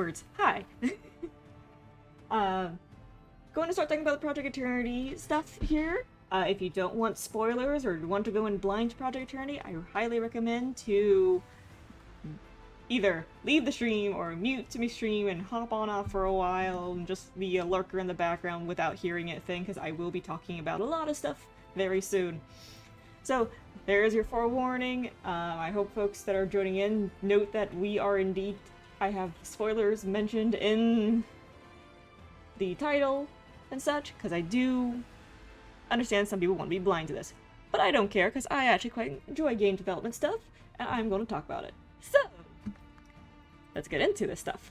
words. Hi! Going to start talking about the Project Eternity stuff here. If you don't want spoilers or want to go in blind to Project Eternity, I highly recommend to either leave the stream or mute to me stream and hop on off for a while and just be a lurker in the background without hearing it thing, because I will be talking about a lot of stuff very soon. So, there's your forewarning. I hope folks that are joining in note that we are indeed... I have spoilers mentioned in the title and such, because I do understand some people want to be blind to this. But I don't care, because I actually quite enjoy game development stuff, and I'm going to talk about it. So, let's get into this stuff.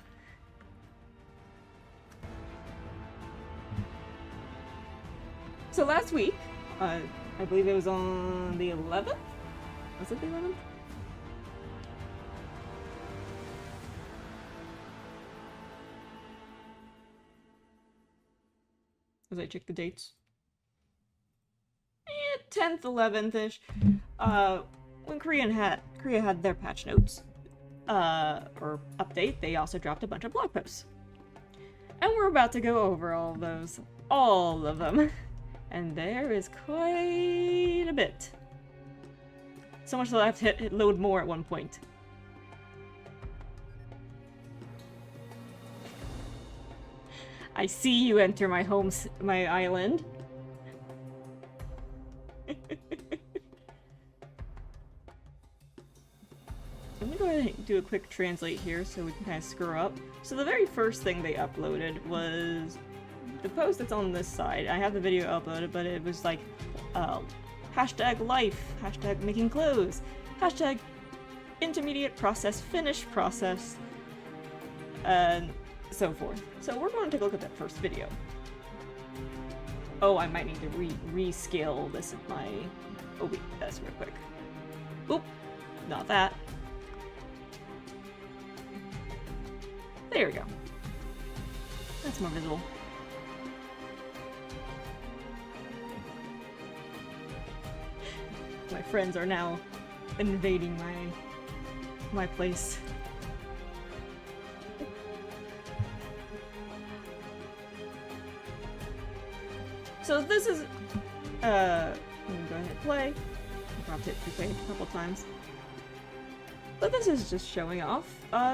So last week, I believe it was on the 11th? Was it the 11th? As I check the dates. 10th, 11th-ish. When Korea had their patch notes, or update, they also dropped a bunch of blog posts. And we're about to go over all of those. All of them. And there is quite a bit. So much that I have to hit load more at one point. I see you enter my my island. I'm gonna go ahead and do a quick translate here so we can kind of screw up. So the very first thing they uploaded was the post that's on this side. I have the video uploaded, but it was like hashtag life, hashtag making clothes, hashtag intermediate process, finished process, and so forth. So we're going to take a look at that first video. Oh, I might need to rescale this in my OBS real quick. Oop, not that. There we go. That's more visible. My friends are now invading my place. So this is let me go ahead and play. I dropped it to play a couple times. But this is just showing off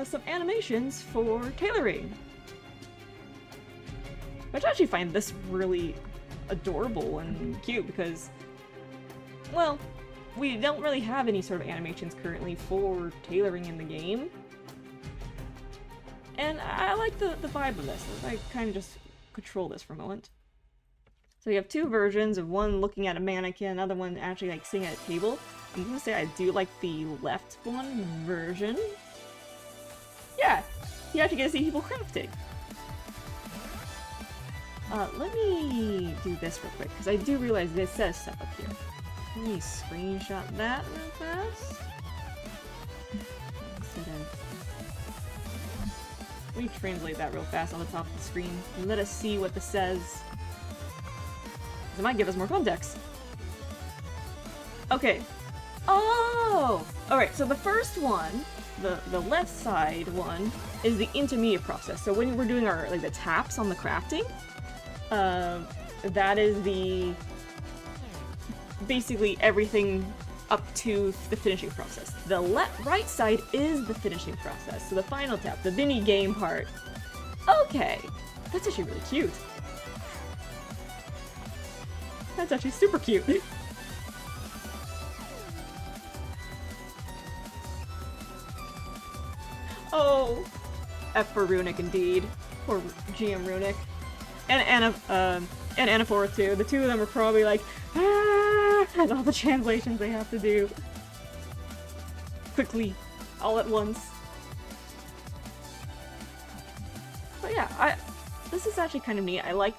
some animations for tailoring. Which I actually find this really adorable and cute because, well, we don't really have any sort of animations currently for tailoring in the game. And I like the vibe of this. I kind of just control this for a moment. So you have two versions of one looking at a mannequin, another one actually like sitting at a table. I'm gonna say I do like the left one version. Yeah, you actually get to see people crafting. Let me do this real quick, because I do realize this says stuff up here. Let me screenshot that real fast. Let me translate that real fast on the top of the screen and let us see what this says. It might give us more context. Okay. Oh! Alright, so the first one, the left side one, is the intermediate process. So when we're doing our, like, the taps on the crafting, that is the... basically everything up to the finishing process. The right side is the finishing process. So the final tap, the mini game part. Okay! That's actually really cute. That's actually super cute. Oh, F for Runic indeed. Poor GM Runic. And Anaphora too. The two of them are probably like, ah, and all the translations they have to do. Quickly, all at once. But yeah, this is actually kind of neat. I like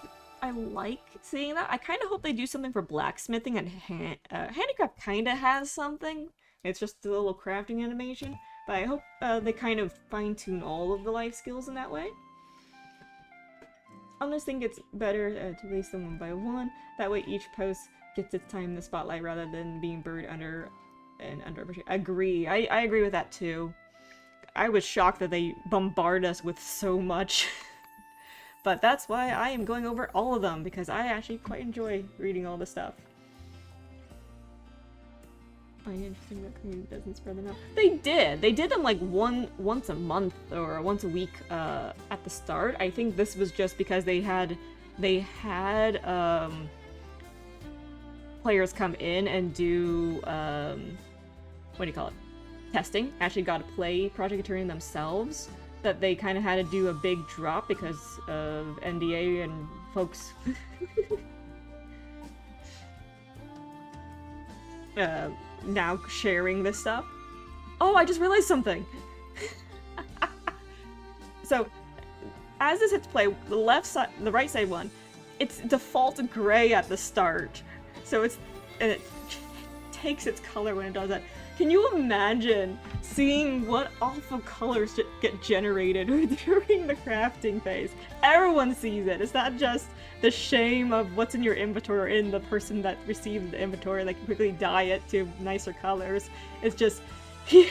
seeing that. I kind of hope they do something for blacksmithing, and handicraft kind of has something. It's just a little crafting animation, but I hope they kind of fine-tune all of the life skills in that way. On this thing, it's better to release them one by one. That way each post gets its time in the spotlight rather than being buried under and under. Agree. I agree with that too. I was shocked that they bombard us with so much. But that's why I am going over all of them, because I actually quite enjoy reading all this stuff. Find it interesting that community doesn't spread them out. They did! They did them like once a month or once a week at the start. I think this was just because they had players come in and do what do you call it? Testing. Actually got to play Project Eternity themselves. That they kind of had to do a big drop because of NDA and folks now sharing this stuff. Oh, I just realized something. So, as this hits play, the right side one, it's default gray at the start. So it takes its color when it does that. Can you imagine seeing what awful colors get generated during the crafting phase? Everyone sees it. It's not just the shame of what's in your inventory or in the person that received the inventory, like quickly dye it to nicer colors. It's just here.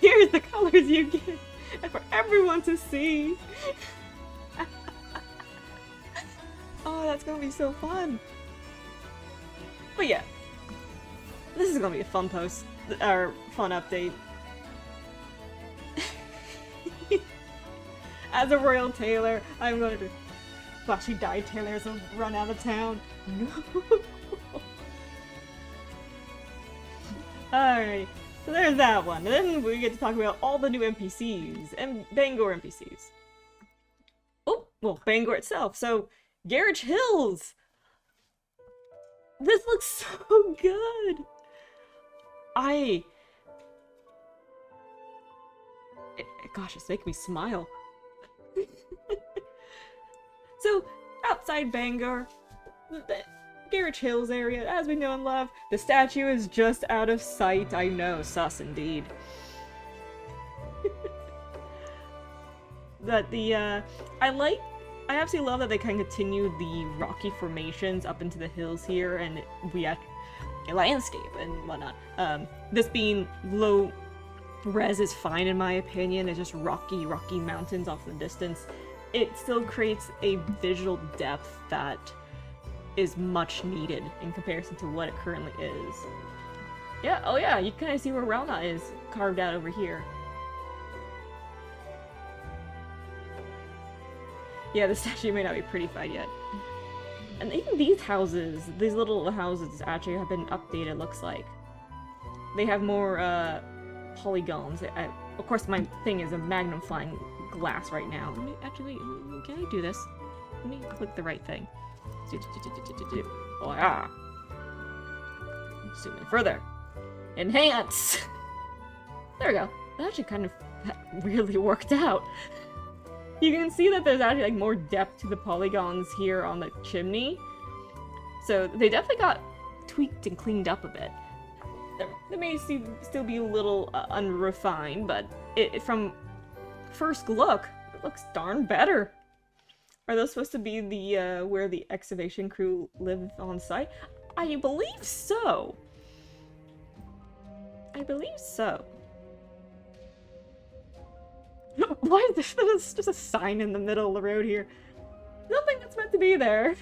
Here's the colors you get for everyone to see. Oh, that's gonna be so fun. But yeah, this is gonna be a fun post, or fun update. As a royal tailor, I'm going to flashy dye tailors will run out of town. No. Alright, so there's that one. And then we get to talk about all the new NPCs and Bangor NPCs. Oh, well, Bangor itself. So, Garage Hills! This looks so good! Gosh, it's making me smile. So, outside Bangor, the Garage Hills area, as we know and love, the statue is just out of sight. I know, sus indeed. But I absolutely love that they kind of continue the rocky formations up into the hills here, and we have a landscape and whatnot. This being low res is fine in my opinion. It's just rocky mountains off in the distance. It still creates a visual depth that is much needed in comparison to what it currently is. Yeah, oh yeah, you kind of see where Relna is carved out over here. Yeah, the statue may not be prettified yet. And even these houses, these little houses actually have been updated, looks like. They have more, polygons. Of course, my thing is a magnifying glass right now. Let me, actually, wait, can I do this? Let me click the right thing. Oh, yeah. Zoom in further. Enhance! There we go. That actually kind of really worked out. You can see that there's actually like more depth to the polygons here on the chimney. So they definitely got tweaked and cleaned up a bit. They may still be a little unrefined, but from first look, it looks darn better. Are those supposed to be the where the excavation crew live on site? I believe so. I believe so. Why is this? There's just a sign in the middle of the road here. Nothing that's meant to be there.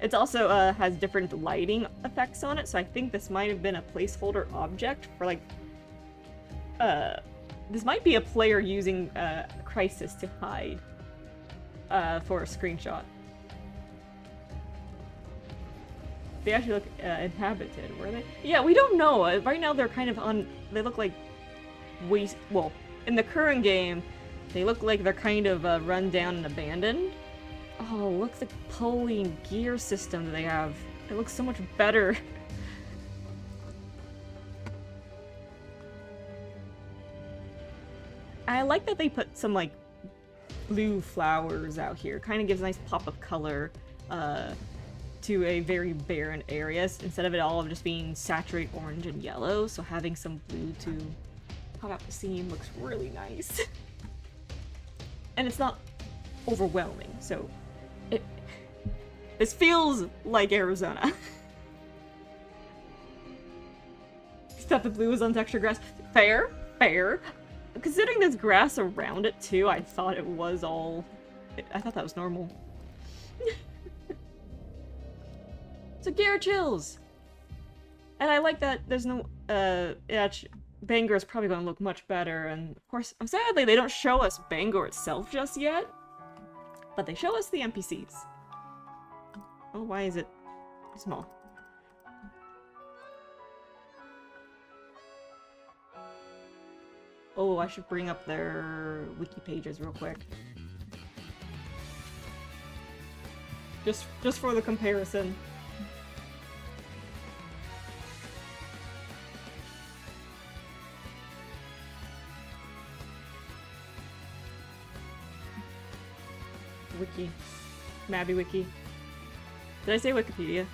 It also has different lighting effects on it, so I think this might have been a placeholder object for like... this might be a player using Crisis to hide for a screenshot. They actually look inhabited, were they? Yeah, we don't know. Right now they're kind of on... They look like... Well, in the current game, they look like they're kind of run down and abandoned. Oh, look at the pulley and gear system that they have. It looks so much better. I like that they put some, like, blue flowers out here. Kind of gives a nice pop of color to a very barren area, instead of it all just being saturated orange and yellow. So having some blue to pop out the scene looks really nice. And it's not overwhelming, so This feels like Arizona. Except the blue is on texture grass. Fair, fair. Considering there's grass around it too, I thought it was all... I thought that was normal. So Gara chills! And I like that there's no... Bangor is probably going to look much better, and of course, sadly, they don't show us Bangor itself just yet. But they show us the NPCs. Oh, why is it small? Oh, I should bring up their wiki pages real quick. Just for the comparison. Wiki. Mabinogi. Did I say Wikipedia?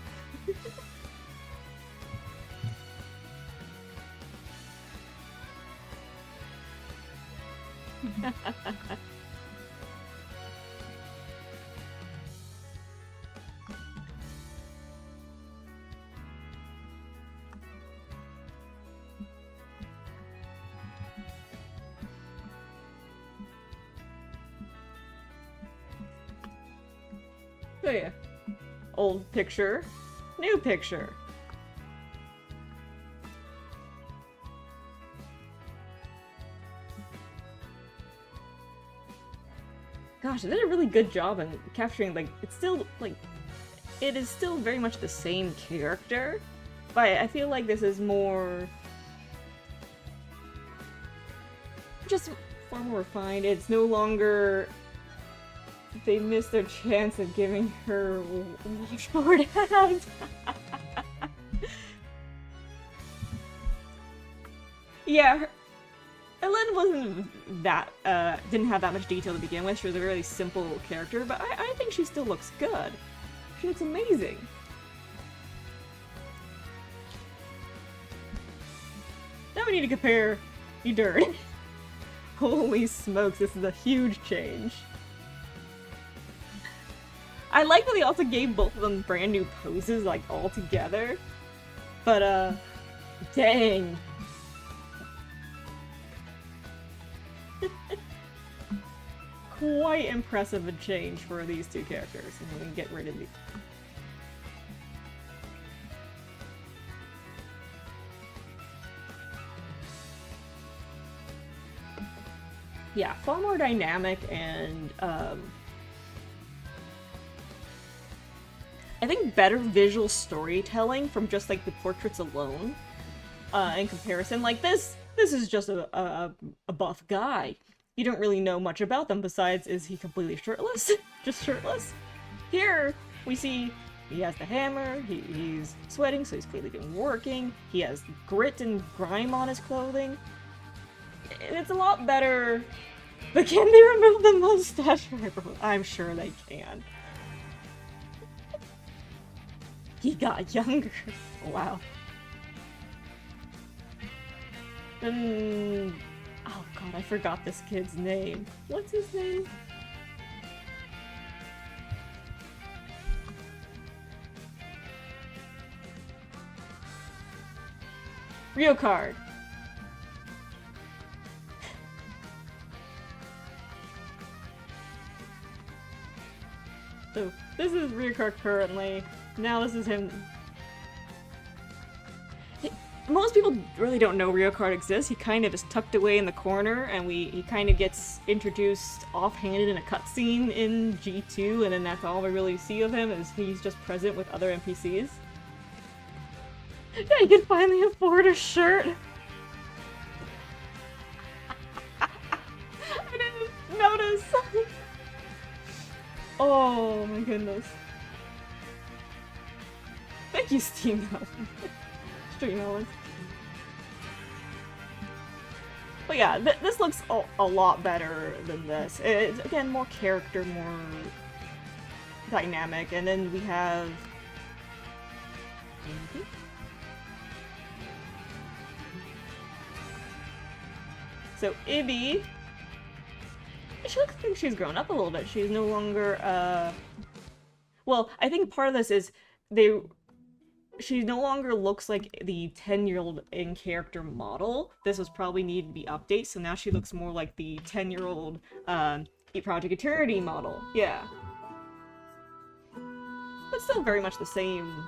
So yeah. Old picture. New picture. Gosh, they did a really good job in capturing, like, it's still, like, it is still very much the same character, but I feel like this is more... just far more refined. It's no longer... They missed their chance of giving her washboard hands. Yeah, Ellen wasn't that, didn't have that much detail to begin with. She was a really simple character, but I think she still looks good. She looks amazing. Now we need to compare Dirt. Holy smokes, this is a huge change. I like that they also gave both of them brand new poses, like, all together. But, dang. Quite impressive a change for these two characters. And we can get rid of these. Yeah, far more dynamic and, I think better visual storytelling from just, like, the portraits alone, in comparison. Like, this is just a buff guy. You don't really know much about them besides, is he completely shirtless? Just shirtless? Here, we see he has the hammer, he's sweating, so he's clearly been working, he has grit and grime on his clothing. It's a lot better, but can they remove the mustache? I'm sure they can. He got younger. Wow. Oh god, I forgot this kid's name. What's his name? Rio card. So, this is Rio card currently. Now this is him. Most people really don't know Ryokard exists. He kind of is tucked away in the corner, and he kind of gets introduced offhanded in a cutscene in G2, and then that's all we really see of him, is he's just present with other NPCs. Yeah, he can finally afford a shirt! I didn't notice! Oh my goodness. Thank you, Stream Ellen. But yeah, this looks a lot better than this. It's, again, more character, more dynamic, and then we have... So, Ibby... She looks like she's grown up a little bit. She's no longer, Well, I think part of this is she no longer looks like the 10-year-old in-character model. This was probably needed to be updated, so now she looks more like the 10-year-old Project Eternity model. Yeah. But still very much the same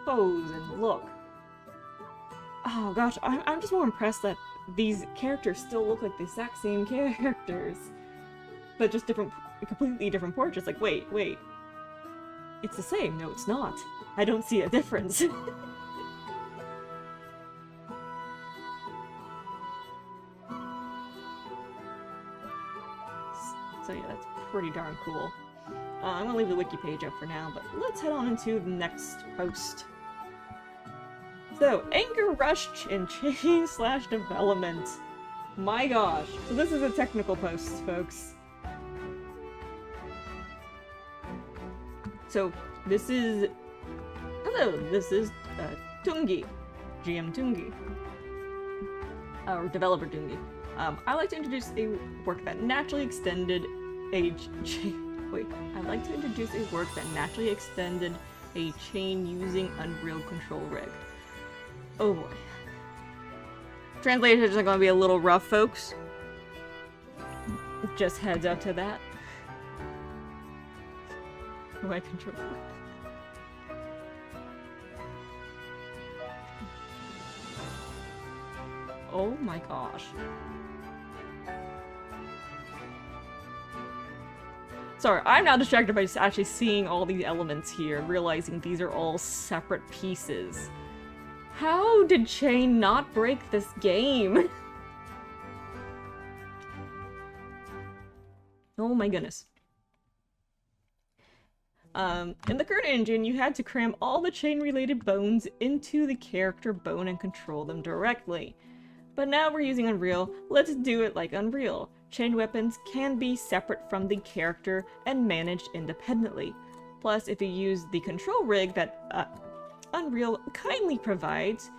pose and look. Oh gosh, I'm just more impressed that these characters still look like the exact same characters. But just completely different portraits. Like, wait. It's the same. No, it's not. I don't see a difference. So yeah, that's pretty darn cool. I'm gonna leave the wiki page up for now, but let's head on into the next post. So, Anger Rush and Chain / Development. My gosh. So this is a technical post, folks. So, this is... Hello, this is Tungi. GM Tungi. Or Developer Tungi. I like to introduce a work that naturally extended I'd like to introduce a work that naturally extended a chain using Unreal Control Rig. Oh boy. Translations are gonna be a little rough, folks. Just heads up to that. My control. Oh my gosh. Sorry, I'm now distracted by just actually seeing all these elements here, realizing these are all separate pieces. How did Chain not break this game? Oh my goodness. In the current engine, you had to cram all the chain-related bones into the character bone and control them directly. But now we're using Unreal, let's do it like Unreal. Chain weapons can be separate from the character and managed independently. Plus, if you use the control rig that Unreal kindly provides,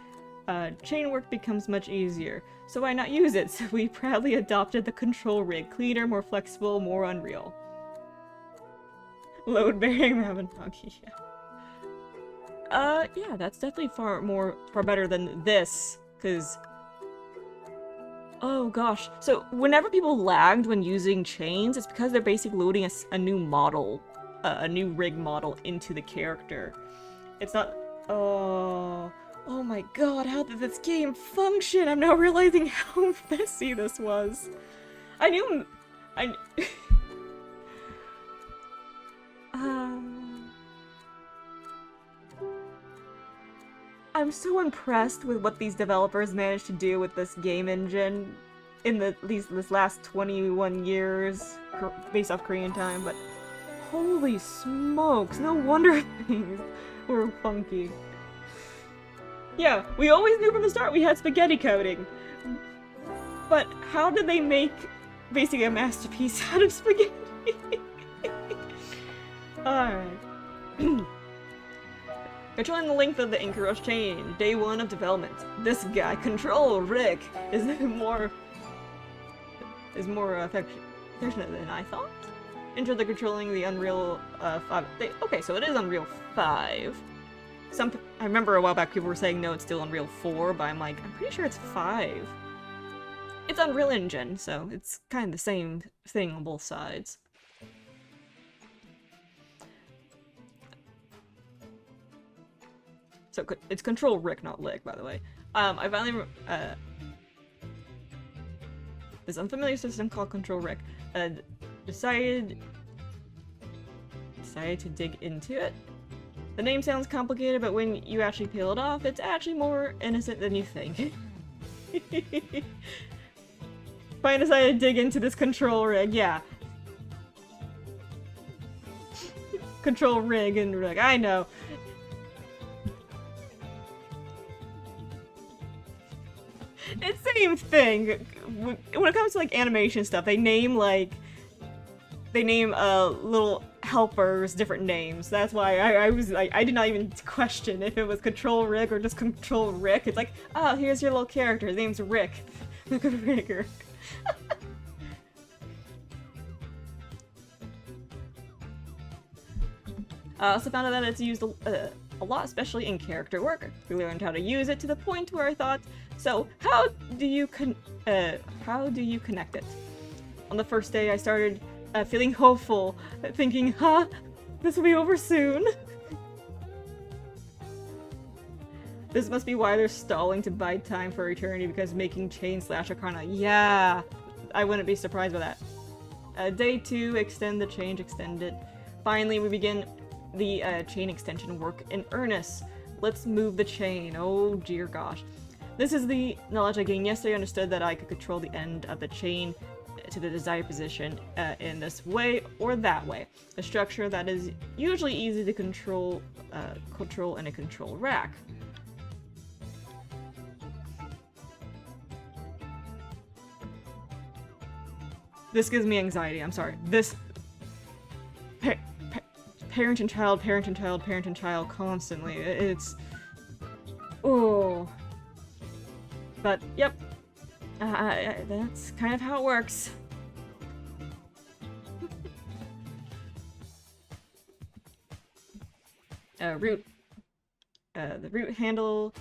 chain work becomes much easier. So why not use it? So we proudly adopted the control rig. Cleaner, more flexible, more Unreal. Load-bearing Mabinogi, yeah. Yeah, that's definitely far better than this, because... Oh gosh, so whenever people lagged when using chains, it's because they're basically loading a new model, a new rig model into the character. It's not... Oh my god, how did this game function? I'm now realizing how messy this was. I'm so impressed with what these developers managed to do with this game engine in this last 21 years, based off Korean time, but holy smokes, no wonder things were funky. Yeah, we always knew from the start we had spaghetti coding, but how did they make basically a masterpiece out of spaghetti? Alright. Controlling the length of the Anchor Rush chain, day 1 of development. This guy, Control Rick, is more affectionate than I thought. Enter the controlling the Unreal 5. Okay, so it is Unreal 5. I remember a while back people were saying no, it's still Unreal 4, but I'm pretty sure it's 5. It's Unreal Engine, so it's kind of the same thing on both sides. So it's Control Rick, not Lick, by the way. I finally this unfamiliar system called Control Rick decided to dig into it. The name sounds complicated, but when you actually peel it off, it's actually more innocent than you think. Finally decided to dig into this control rig, yeah. Control rig and rig, I know. It's the same thing. When it comes to like animation stuff, they name little helpers different names. That's why I was like, I did not even question if it was Control Rick or just Control Rick. It's like, oh, here's your little character. His name's Rick. Look at Rigger. I also found out that it's used a lot, especially in character work. We learned how to use it to the point where I thought, so how do you connect it? On the first day, I started feeling hopeful, thinking, this will be over soon. This must be why they're stalling to bide time for eternity, because making chain slash Arcana. Yeah, I wouldn't be surprised by that. Day 2, extend the chain, extend it. Finally, we begin the chain extension work in earnest. Let's move the chain. Oh dear gosh. This is the knowledge I gained yesterday. I understood that I could control the end of the chain to the desired position in this way or that way. A structure that is usually easy to control in a control rack. This gives me anxiety, I'm sorry. This... parent and child, parent and child, parent and child constantly. It's... Oh. But, yep. That's kind of how it works. Root. The root handle,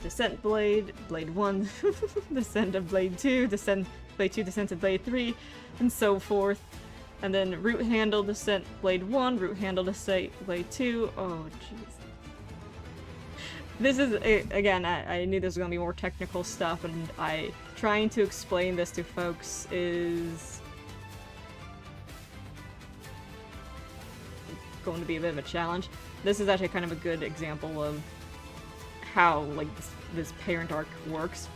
descent blade, blade 1, descent of blade 2, descent blade 2, descent of blade 3, and so forth. And then root handle, descent blade 1, root handle, descent blade 2. Oh, jeez. This is, again, I knew this was going to be more technical stuff, and trying to explain this to folks is going to be a bit of a challenge. This is actually kind of a good example of how, like, this parent arc works.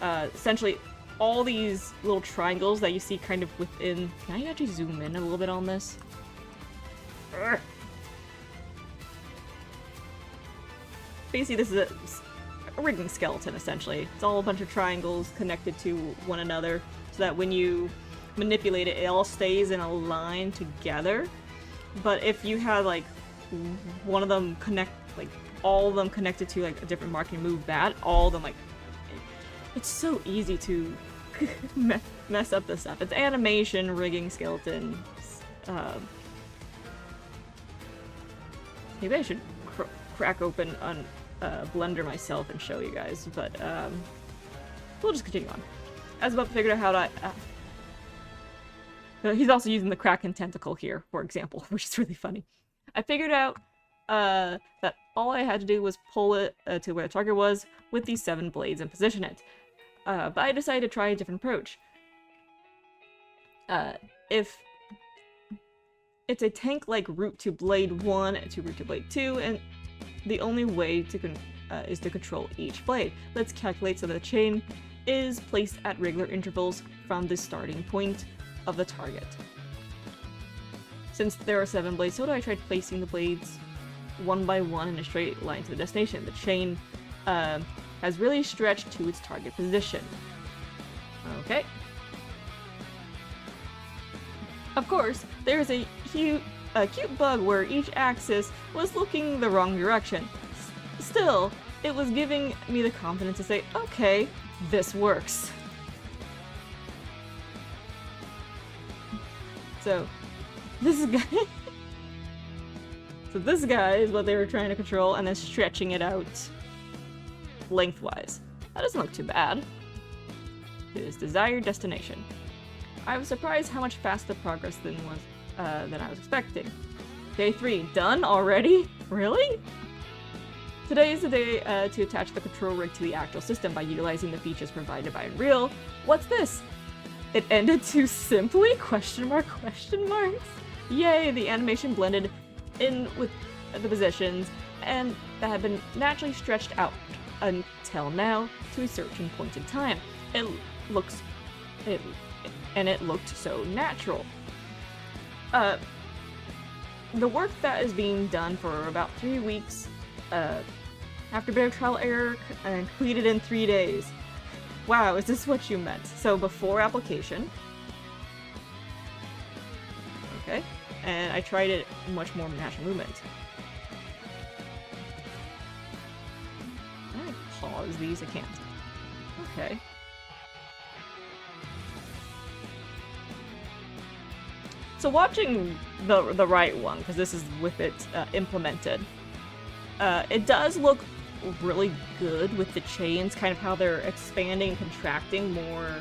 Essentially, all these little triangles that you see kind of within... Can I actually zoom in a little bit on this? Urgh. Basically, this is a rigging skeleton, essentially. It's all a bunch of triangles connected to one another, so that when you manipulate it, it all stays in a line together. But if you had, like, one of them all of them connected to, like, a different mark and move that, all of them, like... It's so easy to mess up this stuff. It's animation, rigging, skeleton. Maybe I should crack open on Blender myself and show you guys, but we'll just continue on. I was about to figure out how to... he's also using the Kraken tentacle here, for example, which is really funny. I figured out that all I had to do was pull it to where the target was with these 7 blades and position it. But I decided to try a different approach. If it's a tank-like route to blade 1 to route to blade 2, and the only way is to control each blade. Let's calculate so that the chain is placed at regular intervals from the starting point of the target. Since there are 7 blades, so I tried placing the blades one by one in a straight line to the destination. The chain has really stretched to its target position. Okay. Of course, there's a cute bug where each axis was looking the wrong direction. Still, it was giving me the confidence to say, okay, this works. So, this guy is what they were trying to control, and then stretching it out lengthwise. That doesn't look too bad. His desired destination. I was surprised how much faster progress than I was expecting. Day 3, done already? Really? Today is the day to attach the control rig to the actual system by utilizing the features provided by Unreal. What's this? It ended too simply? Question marks? Yay, the animation blended in with the positions, and that had been naturally stretched out until now to a certain point in time. It looked so natural. The work that is being done for about 3 weeks, after a bit of trial error, and completed in 3 days. Wow, is this what you meant? So before application. Okay. And I tried it much more natural movement. Can I pause these? I can't. Okay. So watching the right one, because this is with it implemented, it does look really good with the chains, kind of how they're expanding and contracting more,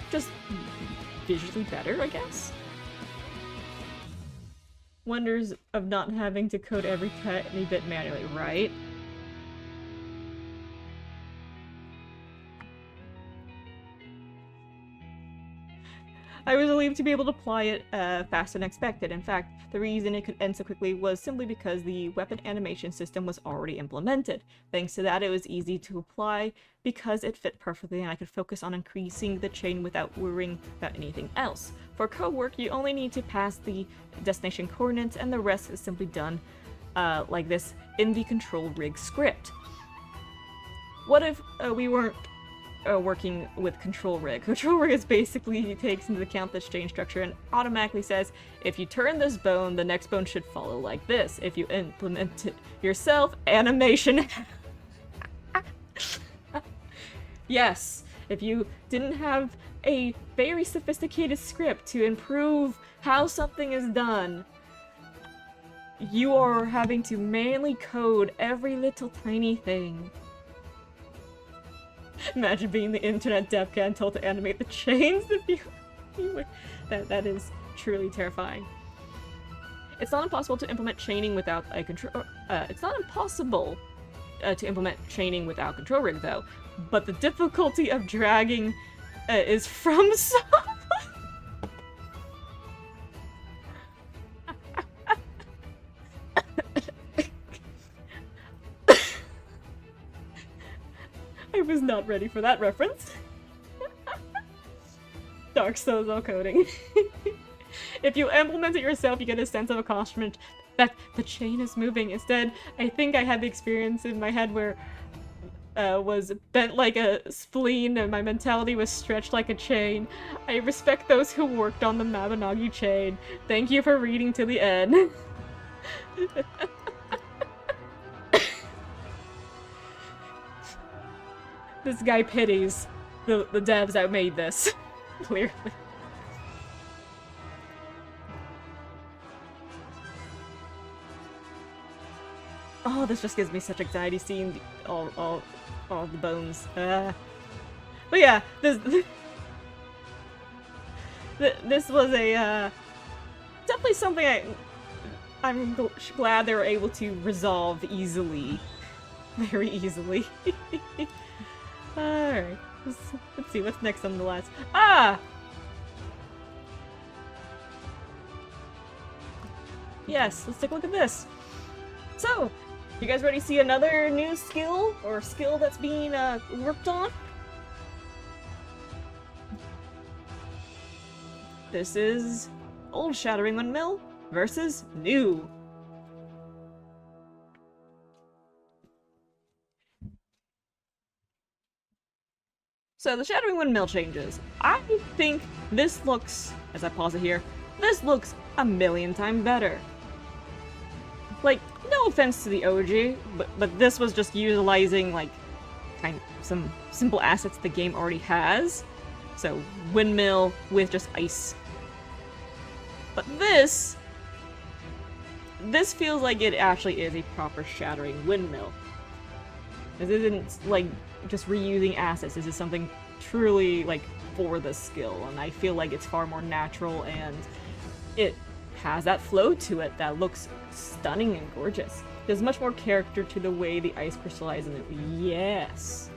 just visually better, I guess. Wonders of not having to code every tiny bit manually, right? I was relieved to be able to apply it faster than expected. In fact, the reason it could end so quickly was simply because the weapon animation system was already implemented. Thanks to that, it was easy to apply because it fit perfectly and I could focus on increasing the chain without worrying about anything else. For code work, you only need to pass the destination coordinates and the rest is simply done like this in the control rig script. What if we weren't working with control rig? Control rig is basically takes into account the chain structure and automatically says, if you turn this bone, the next bone should follow like this. If you implement it yourself, animation. Yes, if you didn't have a very sophisticated script to improve how something is done, you are having to manually code every little tiny thing. Imagine being the internet dev guy and told to animate the chains. That is truly terrifying. It's not impossible to implement chaining without a control. It's not impossible to implement chaining without control rig, though. But the difficulty of dragging is from someone. I was not ready for that reference. Dark Souls coding. If you implement it yourself, you get a sense of accomplishment that the chain is moving. Instead, I think I had the experience in my head where was bent like a spleen and my mentality was stretched like a chain. I respect those who worked on the Mabinogi chain. Thank you for reading to the end. This guy pities the devs that made this. Clearly. Oh, this just gives me such anxiety seeing all the bones. But yeah, this was a definitely something I'm glad they were able to resolve easily, very easily. Alright, let's see what's next on the list. Ah! Yes, let's take a look at this. So, you guys ready to see another new skill, or skill that's being worked on? This is old Shattering Windmill versus new. So the Shattering Windmill changes. I think this looks, as I pause it here, this looks a million times better. Like, no offense to the OG, but this was just utilizing, like, kind of some simple assets the game already has. So, windmill with just ice. But this feels like it actually is a proper Shattering Windmill. This isn't, like, just reusing assets. This is something truly, like, for the skill, and I feel like it's far more natural, and it has that flow to it that looks stunning and gorgeous. There's much more character to the way the ice crystallizes in it. Yes!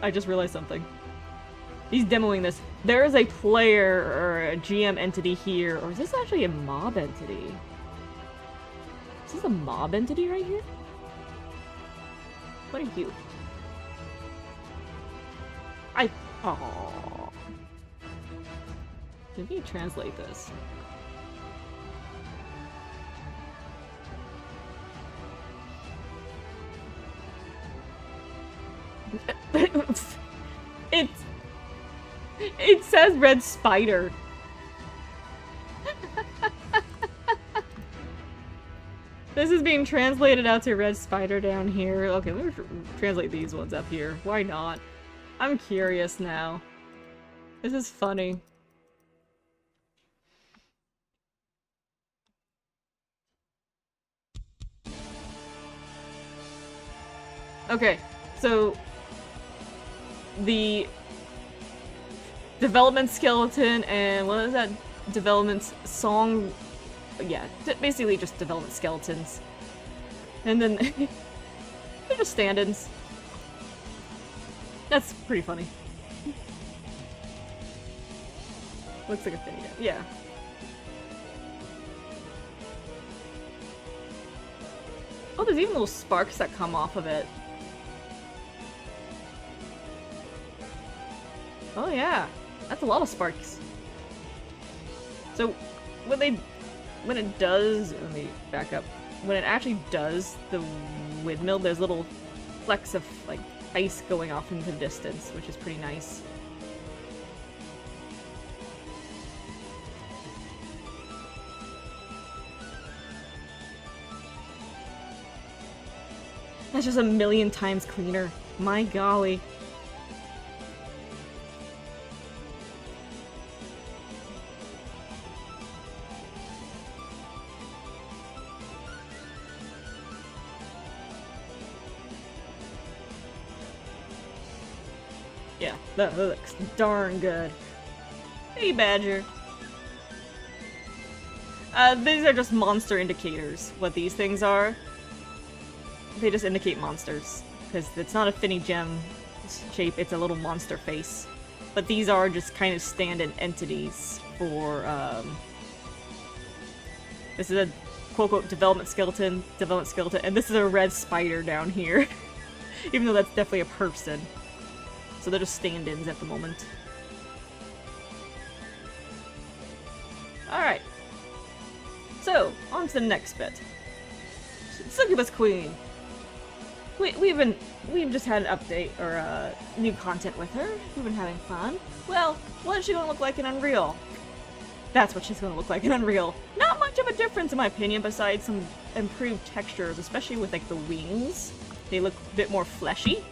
I just realized something. He's demoing this. There is a player or a GM entity here, or is this actually a mob entity? Is this a mob entity right here? What are you? Oh. Did me translate this? It says red spider. This is being translated out to red spider down here. Okay, let me translate these ones up here. Why not? I'm curious now. This is funny. Okay, so the development skeleton and what is that? Development song? Yeah, basically just development skeletons. And then they're just stand-ins. That's pretty funny. Looks like a thing, yeah. Oh, there's even little sparks that come off of it. Oh yeah, that's a lot of sparks. So when it does, let me back up. When it actually does the windmill, there's little flecks of like ice going off into the distance, which is pretty nice. That's just a million times cleaner. My golly. Yeah, that looks darn good. Hey, Badger. These are just monster indicators, what these things are. They just indicate monsters, because it's not a Finny Gem shape, it's a little monster face. But these are just kind of stand-in entities for, this is a quote-unquote development skeleton, and this is a red spider down here. Even though that's definitely a person. So they're just stand-ins at the moment. Alright. So, on to the next bit. Succubus Queen. We've just had an update, or new content with her. We've been having fun. Well, what is she gonna look like in Unreal? That's what she's gonna look like in Unreal. Not much of a difference in my opinion, besides some improved textures, especially with like the wings. They look a bit more fleshy.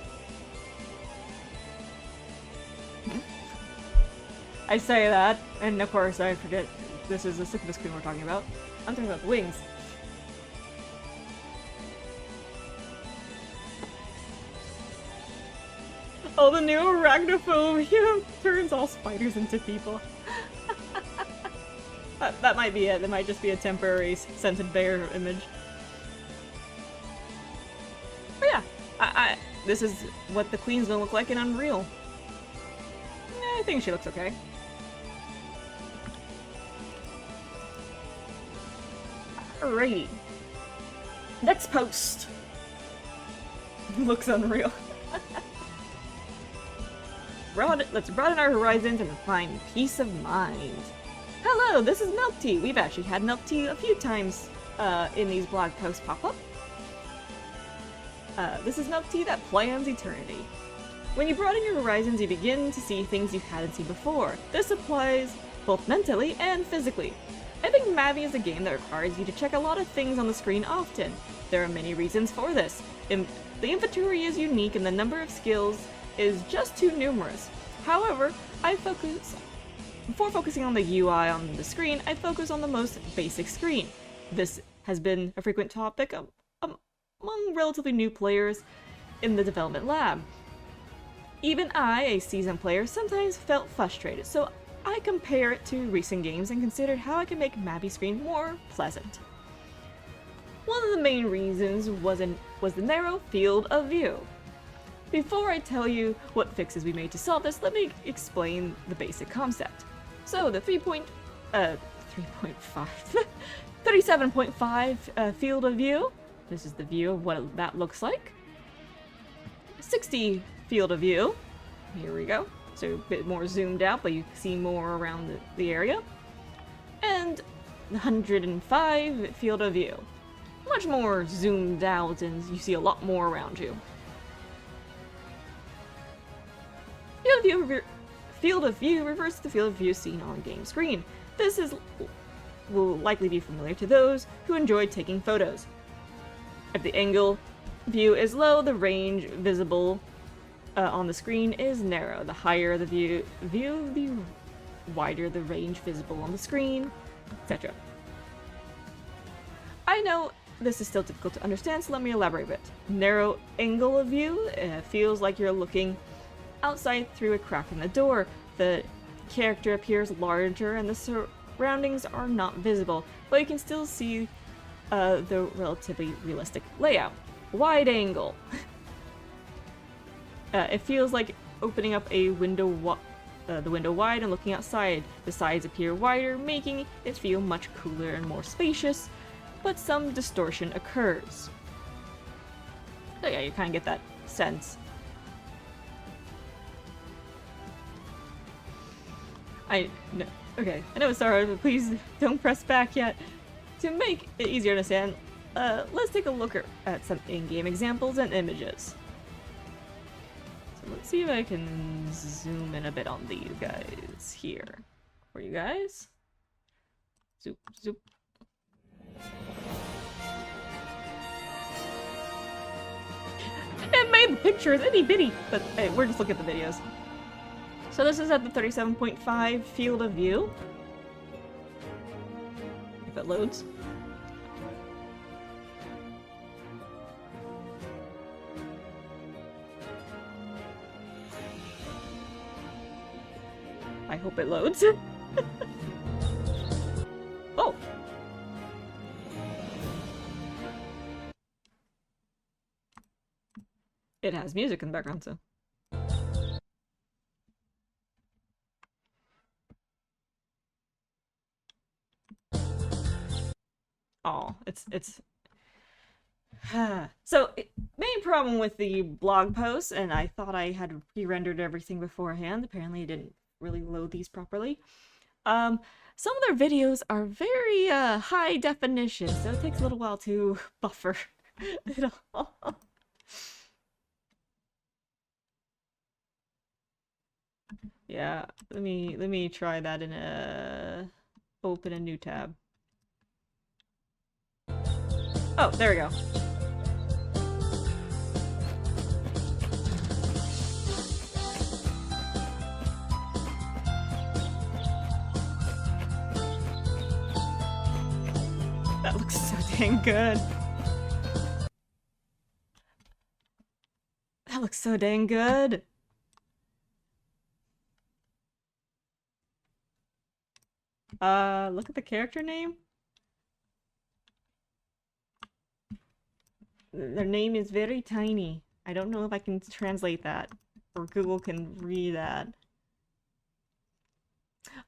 I say that, and of course I forget this is the Succubus Queen we're talking about. I'm talking about the wings. Oh, the new arachnophobia turns all spiders into people. that might be it. It might just be a temporary scented bear image. But yeah, this is what the queen's gonna look like in Unreal. I think she looks okay. Alrighty. Next post. Looks unreal. Let's broaden our horizons and find peace of mind. Hello, this is Milk Tea. We've actually had Milk Tea a few times in these blog posts pop up. This is Milk Tea that plans eternity. When you broaden your horizons, you begin to see things you hadn't seen before. This applies both mentally and physically. I think Mavi is a game that requires you to check a lot of things on the screen often. There are many reasons for this. The inventory is unique and the number of skills is just too numerous. However, before focusing on the UI on the screen, I focus on the most basic screen. This has been a frequent topic among relatively new players in the development lab. Even I, a seasoned player, sometimes felt frustrated, so I compare it to recent games and considered how I can make Mavi's screen more pleasant. One of the main reasons was the narrow field of view. Before I tell you what fixes we made to solve this, let me explain the basic concept. So the 37.5 field of view, this is the view of what that looks like. 60 field of view, here we go. So a bit more zoomed out, but you see more around the area. And 105 field of view. Much more zoomed out and you see a lot more around you. Field of view refers to the field of view seen on game screen. This will likely be familiar to those who enjoy taking photos. If the angle view is low, the range visible on the screen is narrow. The higher the view, the wider the range visible on the screen, etc. I know this is still difficult to understand, so let me elaborate a bit. Narrow angle of view feels like you're looking outside through a crack in the door. The character appears larger and the surroundings are not visible, but you can still see the relatively realistic layout. Wide angle. It feels like opening up a window, the window wide and looking outside. The sides appear wider, making it feel much cooler and more spacious, but some distortion occurs. So yeah, you kind of get that sense. I know it's hard, but please don't press back yet. To make it easier to understand, let's take a look at some in-game examples and images. So let's see if I can zoom in a bit on these guys here. For you guys. Zoop, zoop. It made the pictures itty bitty, but hey, we're just looking at the videos. So this is at the 37.5 field of view. If it loads. I hope it loads. Oh! It has music in the background, so. Oh, it's so main problem with the blog post, and I thought I had pre-rendered everything beforehand. Apparently, I didn't really load these properly. Some of their videos are very high definition, so it takes a little while to buffer it all. Yeah, let me try that in open a new tab. Oh, there we go. That looks so dang good. That looks so dang good. Look at the character name. Their name is very tiny. I don't know if I can translate that, or Google can read that.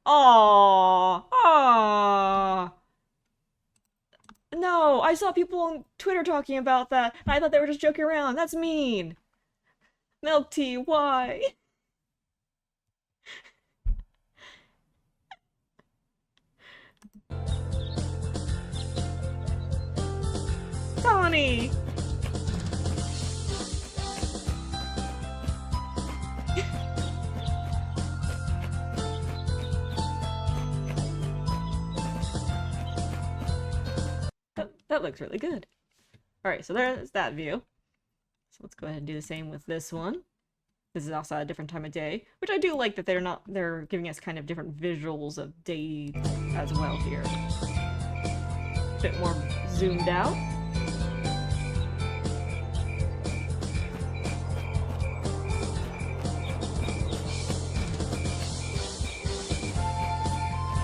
Aww! Aww! No, I saw people on Twitter talking about that, and I thought they were just joking around. That's mean! Milk tea, why? Tony! That looks really good. Alright, so there's that view. So let's go ahead and do the same with this one. This is also a different time of day, which I do like that they're giving us kind of different visuals of day as well here. A bit more zoomed out.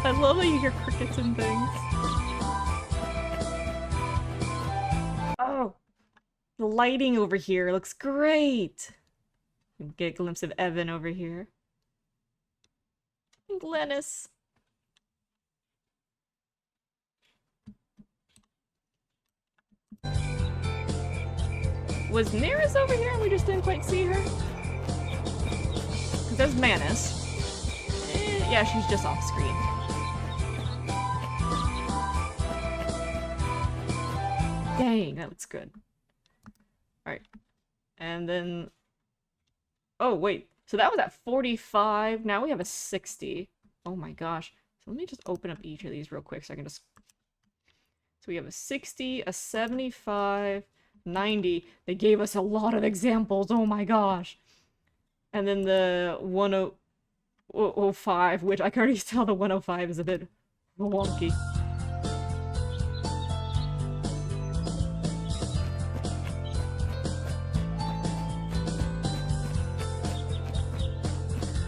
I love that you hear crickets and things. Oh, the lighting over here looks great. You can get a glimpse of Evan over here. And Glennis. Was Neris over here and we just didn't quite see her? Because there's Manus. Yeah, she's just off screen. Dang, that looks good. Alright. And then... Oh, wait. So that was at 45. Now we have a 60. Oh my gosh. So let me just open up each of these real quick so I can just... So we have a 60, a 75, 90. They gave us a lot of examples. Oh my gosh. And then the 105, which I can already tell the 105 is a bit wonky.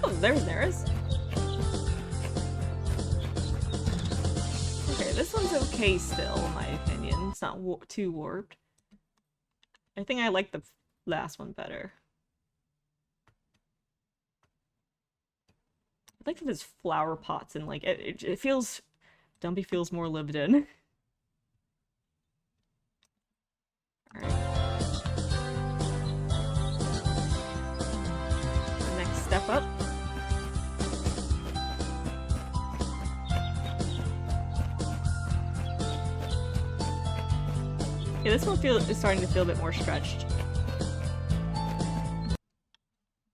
Oh, there's Neris. Okay, this one's okay still, in my opinion. It's not too warped. I think I like the last one better. I like that there's flower pots and like it feels Dumpy feels more lived in. Alright. Next step up. Yeah, this one is starting to feel a bit more stretched.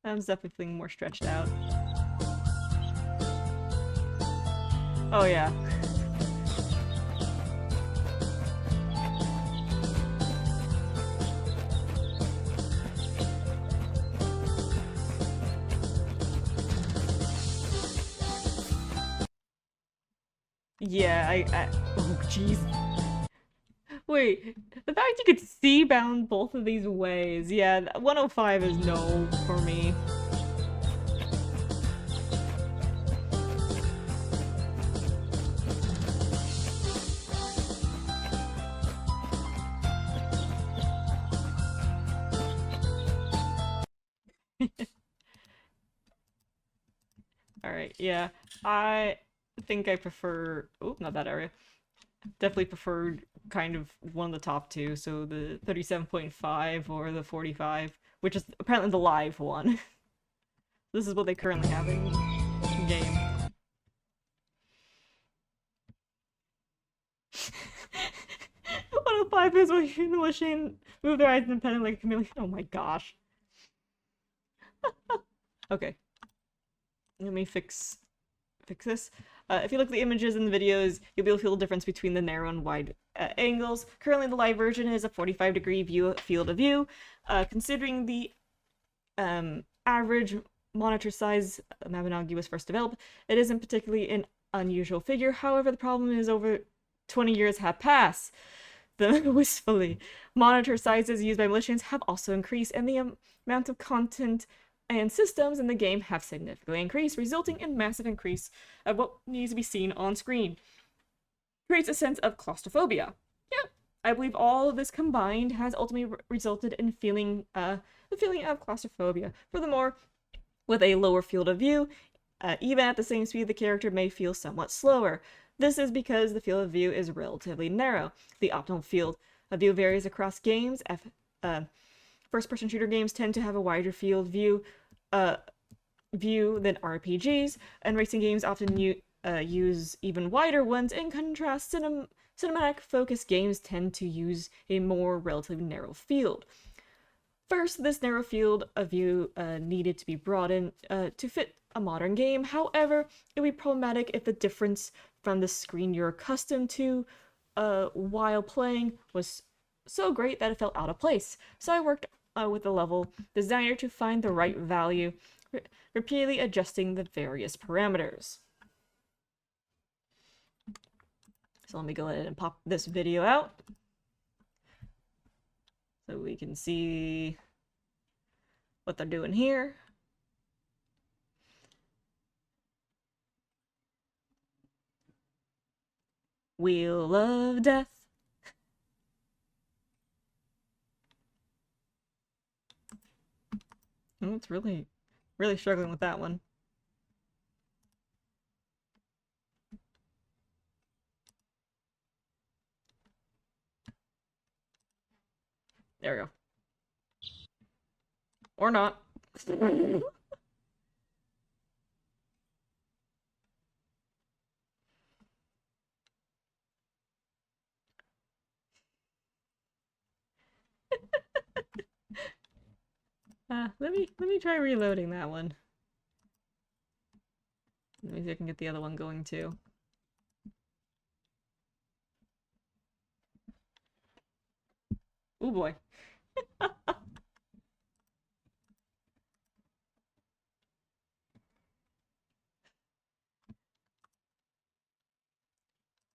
That one's definitely feeling more stretched out. Oh yeah. Yeah, oh jeez. Wait, the fact you could C-bound both of these ways. Yeah, 105 is no for me. Alright, yeah. I think I prefer... Oh, not that area. Definitely preferred kind of one of the top two, so the 37.5 or the 45, which is apparently the live one. This is what they currently have in game. One of the 5 is when the machine move their eyes independently like a chameleon. Oh my gosh. Okay. Let me fix this. If you look at the images in the videos, you'll be able to feel the difference between the narrow and wide angles. Currently, the live version is a 45-degree field of view. Considering the average monitor size Mabinogi was first developed, it isn't particularly an unusual figure. However, the problem is over 20 years have passed. Wistfully, monitor sizes used by militians have also increased, and the amount of content and systems in the game have significantly increased, resulting in massive increase of what needs to be seen on screen. Creates a sense of claustrophobia. Yeah, I believe all of this combined has ultimately resulted in the feeling of claustrophobia. Furthermore, with a lower field of view, even at the same speed, the character may feel somewhat slower. This is because the field of view is relatively narrow. The optimal field of view varies across games. First-person shooter games tend to have a wider field view than RPGs, and racing games often use even wider ones. In contrast, cinematic-focused games tend to use a more relatively narrow field. First, this narrow field of view needed to be broadened to fit a modern game. However, it would be problematic if the difference from the screen you're accustomed to while playing was so great that it felt out of place. So I worked with the level designer to find the right value, repeatedly adjusting the various parameters. So let me go ahead and pop this video out so we can see what they're doing here. Wheel of Death. Oh, it's really struggling with that one. There we go. Or not. Let me try reloading that one. Let me see if I can get the other one going too. Oh boy.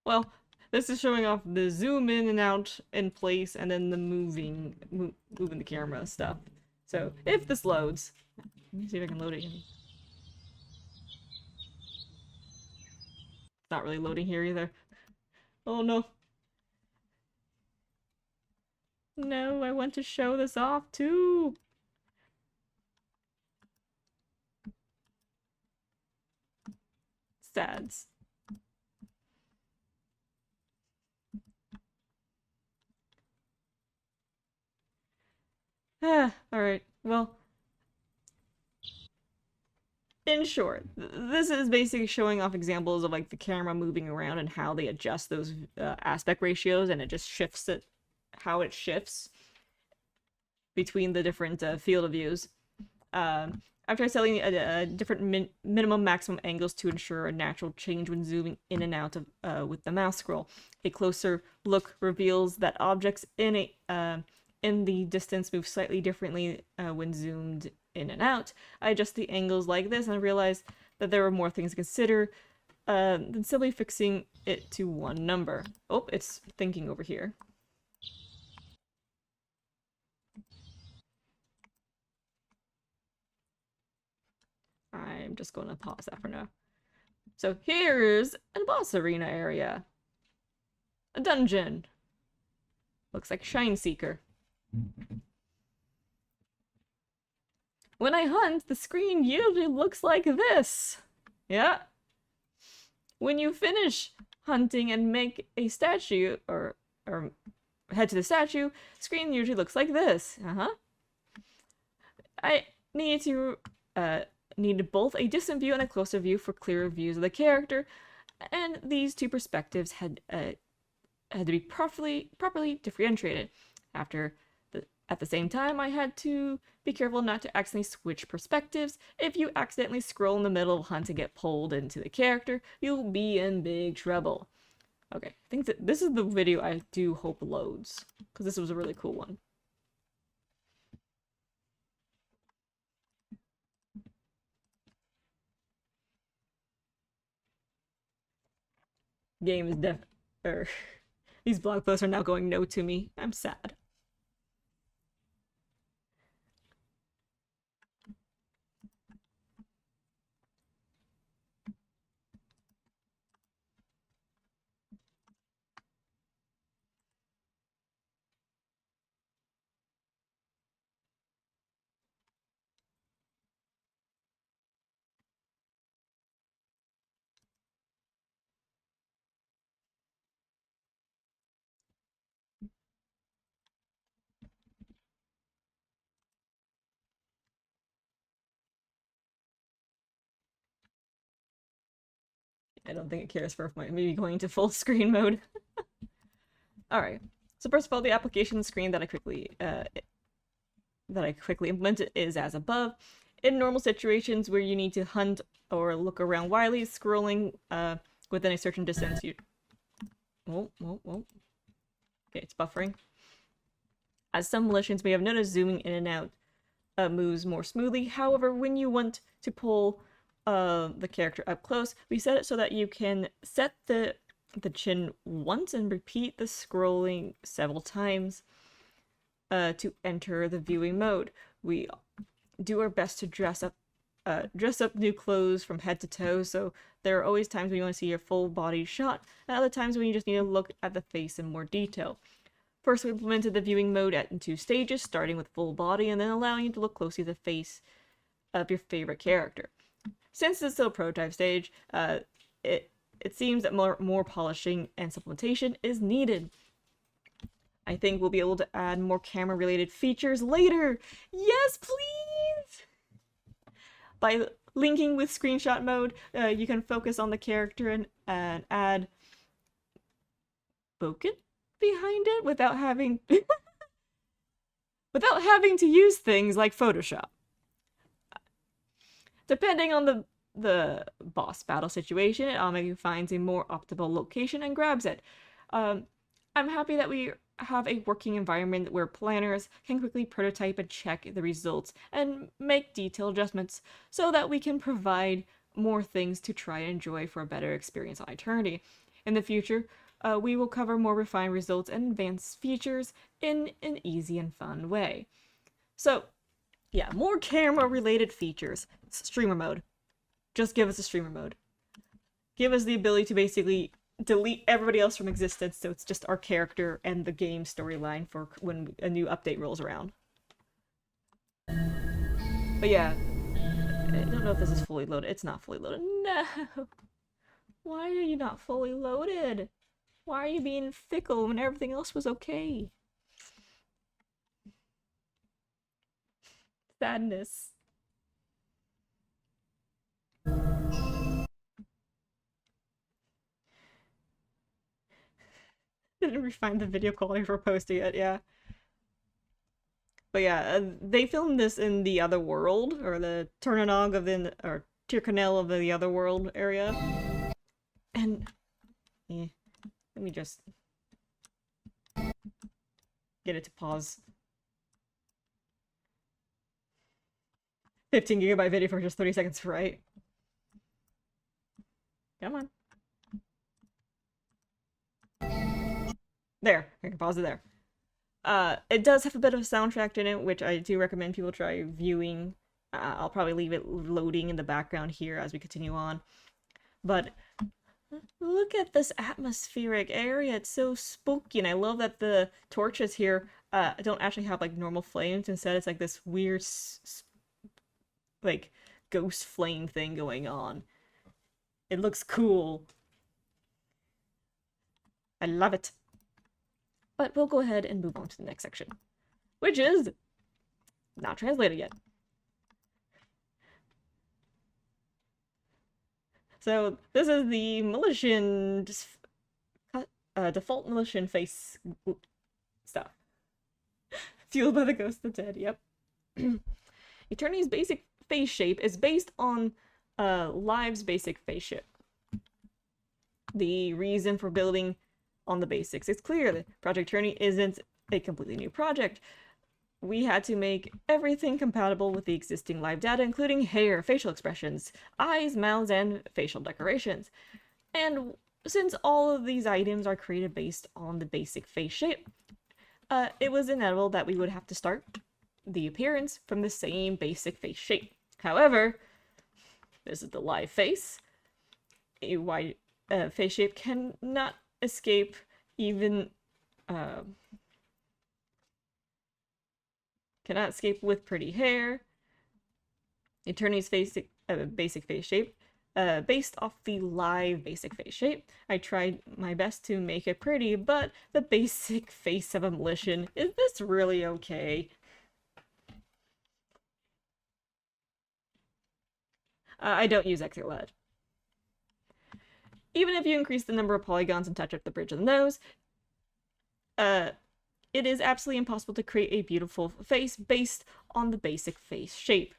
well, this is showing off the zoom in and out in place, and then the moving the camera stuff. So if this loads, let me see if I can load it again. It's not really loading here either. Oh no. No, I want to show this off too. Sads. Alright, well. In short, this is basically showing off examples of like the camera moving around and how they adjust those aspect ratios, and it just shifts it, how it shifts between the different field of views. I've tried setting different minimum maximum angles to ensure a natural change when zooming in and out of with the mouse scroll. A closer look reveals that objects in the distance move slightly differently when zoomed in and out. I adjust the angles like this, and I realized that there were more things to consider than simply fixing it to one number. Oh, it's thinking over here. I'm just going to pause that for now. So here's a boss arena area. A dungeon. Looks like Shine Seeker. When I hunt, the screen usually looks like this. Yeah. When you finish hunting and make a statue, or head to the statue, screen usually looks like this. I needed both a distant view and a closer view for clearer views of the character, and these two perspectives had to be properly differentiated. At the same time, I had to be careful not to accidentally switch perspectives. If you accidentally scroll in the middle of a hunt and get pulled into the character, you'll be in big trouble. Okay, I think that this is the video I do hope loads, because this was a really cool one. Game is these blog posts are now going no to me. I'm sad. I don't think it cares for maybe going to full screen mode. Alright, so first of all, the application screen that I quickly implemented is as above. In normal situations where you need to hunt or look around wildly, scrolling within a certain distance, you... Whoa. Okay, it's buffering. As some militians may have noticed, zooming in and out moves more smoothly. However, when you want to pull the character up close, we set it so that you can set the chin once and repeat the scrolling several times to enter the viewing mode. We do our best to dress up new clothes from head to toe, so there are always times when you want to see your full body shot, and other times when you just need to look at the face in more detail. First, we implemented the viewing mode in 2 stages, starting with full body and then allowing you to look closely at the face of your favorite character. Since it's still a prototype stage, it seems that more polishing and supplementation is needed. I think we'll be able to add more camera-related features later. Yes, please! By linking with screenshot mode, you can focus on the character and add bokeh behind it without having to use things like Photoshop. Depending on the boss battle situation, it automatically finds a more optimal location and grabs it. I'm happy that we have a working environment where planners can quickly prototype and check the results and make detailed adjustments so that we can provide more things to try and enjoy for a better experience on Eternity. In the future, we will cover more refined results and advanced features in an easy and fun way. So, yeah, more camera-related features. Streamer mode. Just give us a streamer mode. Give us the ability to basically delete everybody else from existence, so it's just our character and the game storyline for when a new update rolls around. But yeah, I don't know if this is fully loaded. It's not fully loaded. No! Why are you not fully loaded? Why are you being fickle when everything else was okay? Sadness. Didn't refine the video quality for posting it, yeah. But yeah, they filmed this in the other world, or the Turnanog of the, or Tircanel of the other world area. And, yeah, let me just get it to pause. 15 gigabyte video for just 30 seconds, right? Come on. There, I can pause it there. It does have a bit of a soundtrack in it, which I do recommend people try viewing. I'll probably leave it loading in the background here as we continue on. But look at this atmospheric area. It's so spooky, and I love that the torches here don't actually have like normal flames. Instead, it's like this weird like ghost flame thing going on. It looks cool. I love it. But we'll go ahead and move on to the next section, which is not translated yet. So this is the Militian default Militian face stuff. Fueled by the ghost of the dead, yep. Eternity's basic face shape is based on Live's basic face shape. The reason for building on the basics is clear. Project Eternity isn't a completely new project. We had to make everything compatible with the existing live data, including hair, facial expressions, eyes, mouths, and facial decorations. And since all of these items are created based on the basic face shape, it was inevitable that we would have to start the appearance from the same basic face shape. However, this is the live face. A wide face shape cannot escape even cannot escape with pretty hair. Eternity's basic face shape, based off the live basic face shape. I tried my best to make it pretty, but the basic face of a Militian, is this really okay? I don't use XLED. Even if you increase the number of polygons and touch up the bridge of the nose, it is absolutely impossible to create a beautiful face based on the basic face shape.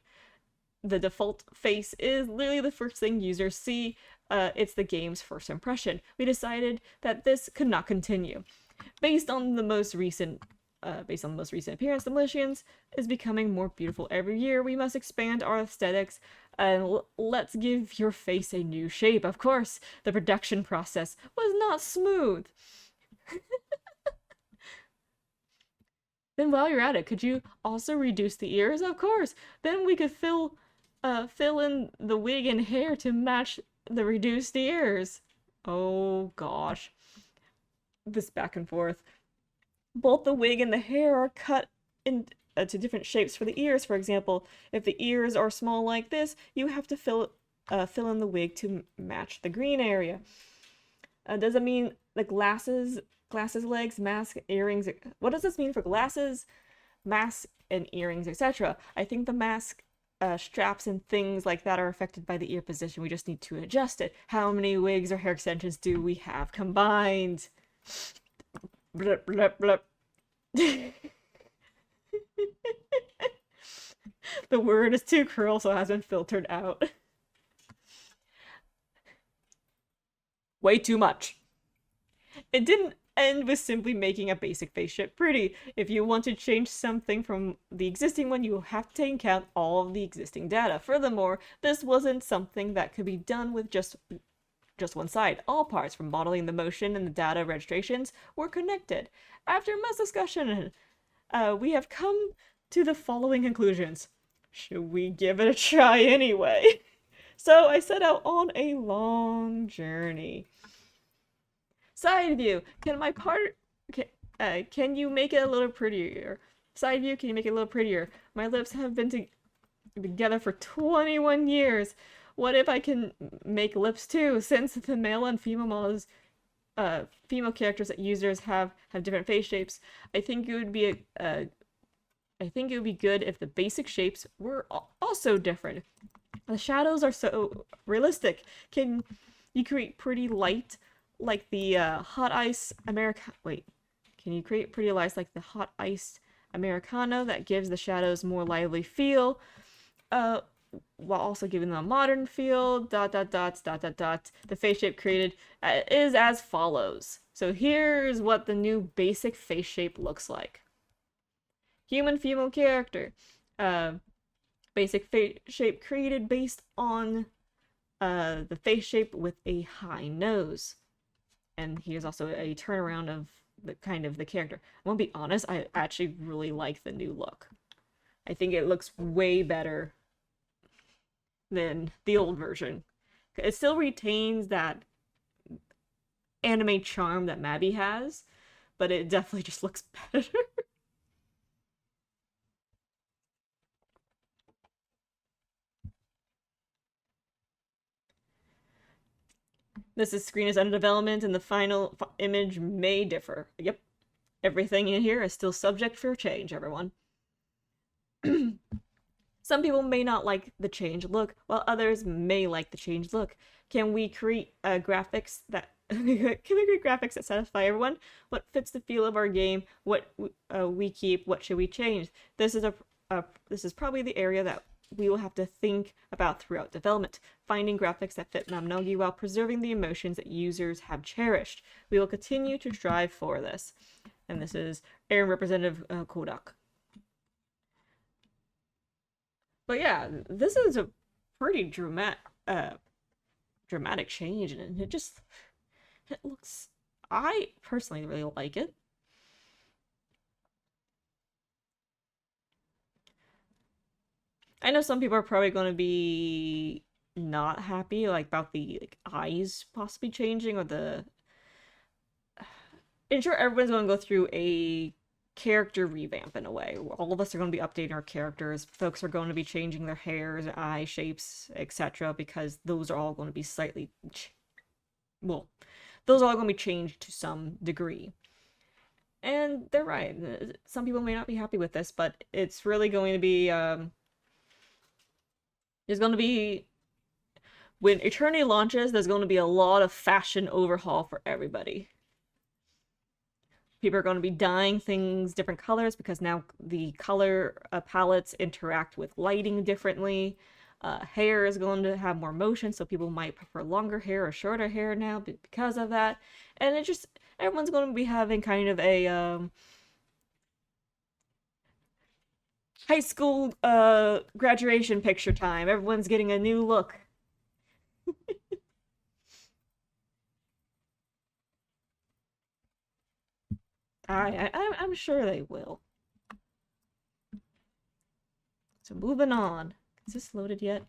The default face is literally the first thing users see. It's the game's first impression. We decided that this could not continue. Based on the most recent appearance, the Militians is becoming more beautiful every year. We must expand our aesthetics and let's give your face a new shape. Of course, the production process was not smooth. Then while you're at it, could you also reduce the ears? Of course. Then we could fill in the wig and hair to match the reduced ears. Oh gosh. This back and forth. Both the wig and the hair are cut into different shapes for the ears. For example, if the ears are small like this, you have to fill in the wig to match the green area. Does it mean the glasses, legs, mask, earrings? What does this mean for glasses, masks, and earrings, etc.? I think the mask straps and things like that are affected by the ear position. We just need to adjust it. How many wigs or hair extensions do we have combined? Blip, blip, blip. The word is too cruel, so it has been filtered out. Way too much. It didn't end with simply making a basic face shape pretty. If you want to change something from the existing one, you have to take into account all of the existing data. Furthermore, this wasn't something that could be done with just just one side. All parts, from modeling the motion and the data registrations, were connected. After much discussion, we have come to the following conclusions. Should we give it a try anyway? So I set out on a long journey. Side view. Can you make it a little prettier? Side view, can you make it a little prettier? My lips have been together for 21 years. What if I can make lips too? Since the male and female models, female characters that users have different face shapes, I think it would be good if the basic shapes were also different. The shadows are so realistic. Can you create pretty light like the hot ice America? Wait, can you create pretty lights like the hot ice Americano that gives the shadows more lively feel, while also giving them a modern feel? ... The face shape created is as follows. So here's what the new basic face shape looks like. Human female character. Basic face shape created based on the face shape with a high nose. And here's also a turnaround of the character. I'm gonna be honest, I actually really like the new look. I think it looks way better than the old version. It still retains that anime charm that Mabi has, but it definitely just looks better. This screen is under development and the final image may differ. Yep. Everything in here is still subject for change, everyone. Some people may not like the changed look, while others may like the changed look. Can we create graphics that satisfy everyone? What fits the feel of our game? What we keep? What should we change? This is probably the area that we will have to think about throughout development, finding graphics that fit Mabinogi while preserving the emotions that users have cherished. We will continue to strive for this. And this is Aaron Representative Kodak. But yeah, this is a pretty dramatic change, and it looks... I personally really like it. I know some people are probably going to be not happy, like, about the eyes possibly changing, or the... I'm sure everyone's going to go through a character revamp in a way. All of us are going to be updating our characters. Folks are going to be changing their hairs, eye shapes, etc., because those are all going to be slightly... well, those are all going to be changed to some degree. And they're right. Some people may not be happy with this, but it's really going to be... there's going to be... when Eternity launches, there's going to be a lot of fashion overhaul for everybody. People are going to be dyeing things different colors because now the color palettes interact with lighting differently. Hair is going to have more motion, so people might prefer longer hair or shorter hair now because of that. And it just... everyone's going to be having kind of a... high school graduation picture time. Everyone's getting a new look. I'm sure they will. So moving on. Is this loaded yet?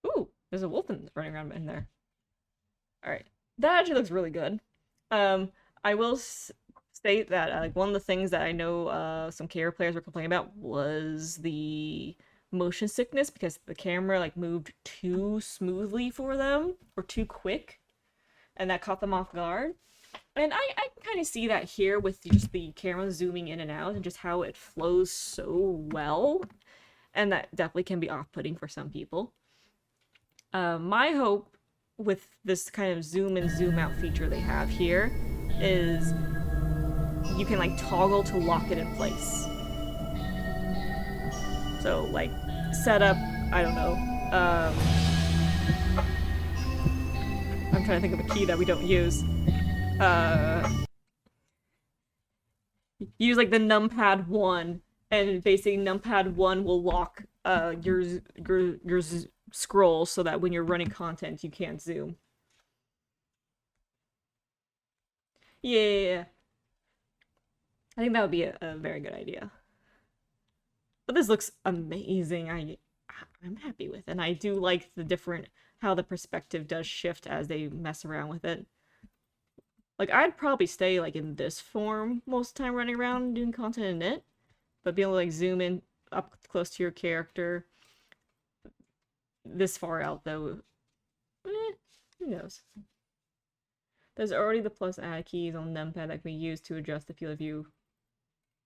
Ooh, there's a wolf running around in there. Alright, that actually looks really good. I will state that one of the things that I know some KR players were complaining about was the motion sickness, because the camera moved too smoothly for them, or too quick, and that caught them off guard. And I kind of see that here with just the camera zooming in and out and just how it flows so well, and that definitely can be off-putting for some people. My hope with this kind of zoom and zoom out feature they have here is you can toggle to lock it in place. So set up I don't know. I'm trying to think of a key that we don't use. Use like the numpad 1, and basically numpad 1 will lock your scroll so that when you're running content you can't zoom. Yeah. I think that would be a very good idea. But this looks amazing. I'm happy with it. And I do like how the perspective does shift as they mess around with it. Like, I'd probably stay like in this form most of the time running around doing content in it. But being able to like zoom in up close to your character this far out though, who knows? There's already the plus add keys on numpad that can be used to adjust the field of view.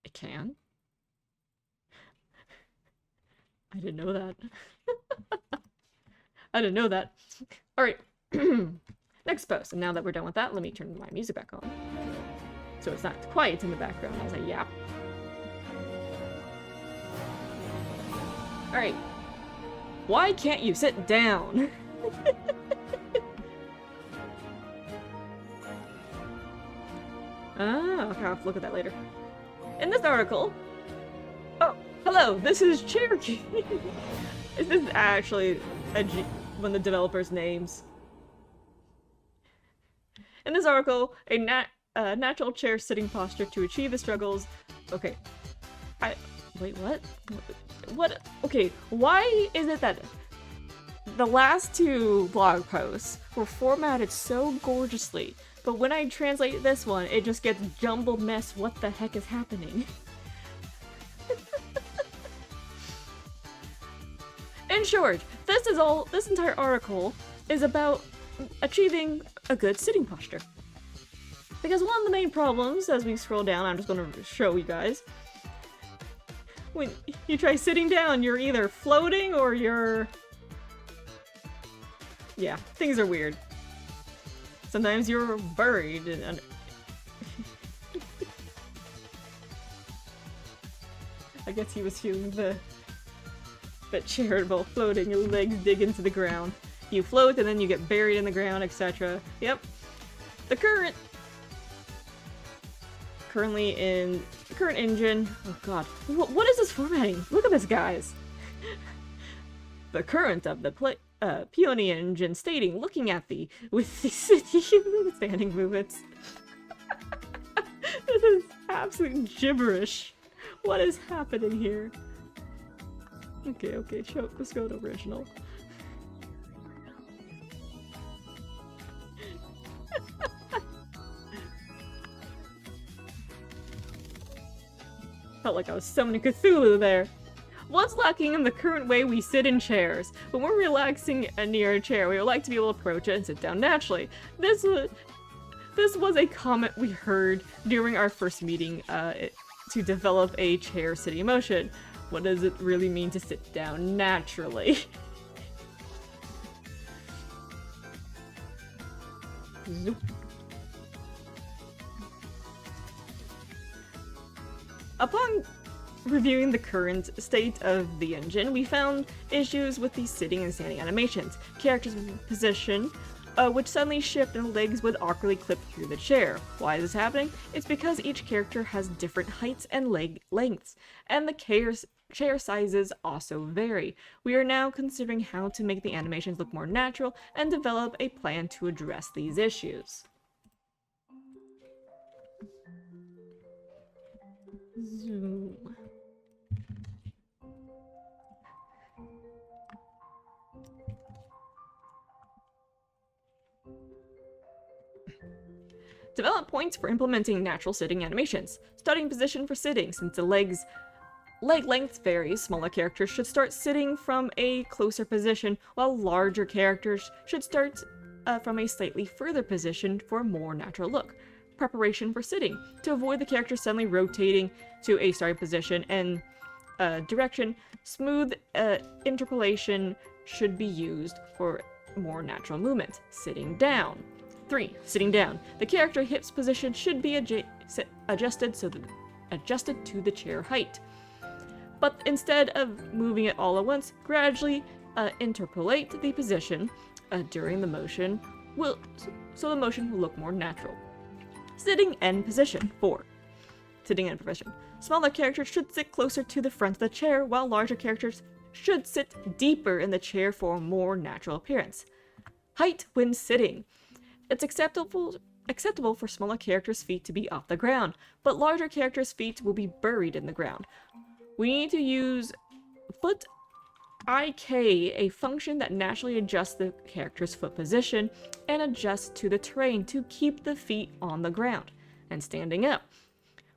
It can? I didn't know that. I didn't know that. Alright. Next post. And now that we're done with that, let me turn my music back on. So it's not quiet in the background as I yap. Alright. Why can't you sit down? I'll have to look at that later. In this article... Oh, hello, this is Cherokee. This is actually one of the developers' names. In this article, a natural chair sitting posture to achieve the struggles... Okay. Wait, what? What? Okay, why is it that the last two blog posts were formatted so gorgeously, but when I translate this one, it just gets jumbled mess? What the heck is happening? In short, this entire article is about achieving a good sitting posture. Because one of the main problems, as we scroll down, I'm just going to show you guys, when you try sitting down, you're either floating or you're... Yeah, things are weird. Sometimes you're buried in... I guess he was feeling the charitable floating, your legs dig into the ground. You float and then you get buried in the ground, etc. Yep. The current engine. Oh god. What is this formatting? Look at this, guys. The current of the Peony engine stating, looking at with the standing movements. This is absolute gibberish. What is happening here? Okay, let's go to original. Felt like I was summoning Cthulhu there. What's lacking in the current way we sit in chairs? When we're relaxing near a chair, we would like to be able to approach it and sit down naturally. This was a comment we heard during our first meeting to develop a chair sitting motion. What does it really mean to sit down naturally? Zoop. Upon reviewing the current state of the engine, we found issues with the sitting and standing animations. Characters in position, which suddenly shift and legs would awkwardly clip through the chair. Why is this happening? It's because each character has different heights and leg lengths, and the chair sizes also vary. We are now considering how to make the animations look more natural and develop a plan to address these issues. Zoom. Develop points for implementing natural sitting animations. Starting position for sitting. Since the leg length varies, smaller characters should start sitting from a closer position, while larger characters should start from a slightly further position for a more natural look. Preparation for sitting. To avoid the character suddenly rotating to a starting position and direction, smooth interpolation should be used for more natural movement. Sitting down. 3. Sitting down. The character hips position should be adjusted to the chair height. But instead of moving it all at once, gradually interpolate the position during the motion, so the motion will look more natural. Sitting end position. 4. Sitting end position. Smaller characters should sit closer to the front of the chair, while larger characters should sit deeper in the chair for a more natural appearance. Height when sitting. It's acceptable for smaller characters' feet to be off the ground, but larger characters' feet will be buried in the ground. We need to use foot IK, a function that naturally adjusts the character's foot position and adjusts to the terrain to keep the feet on the ground and standing up.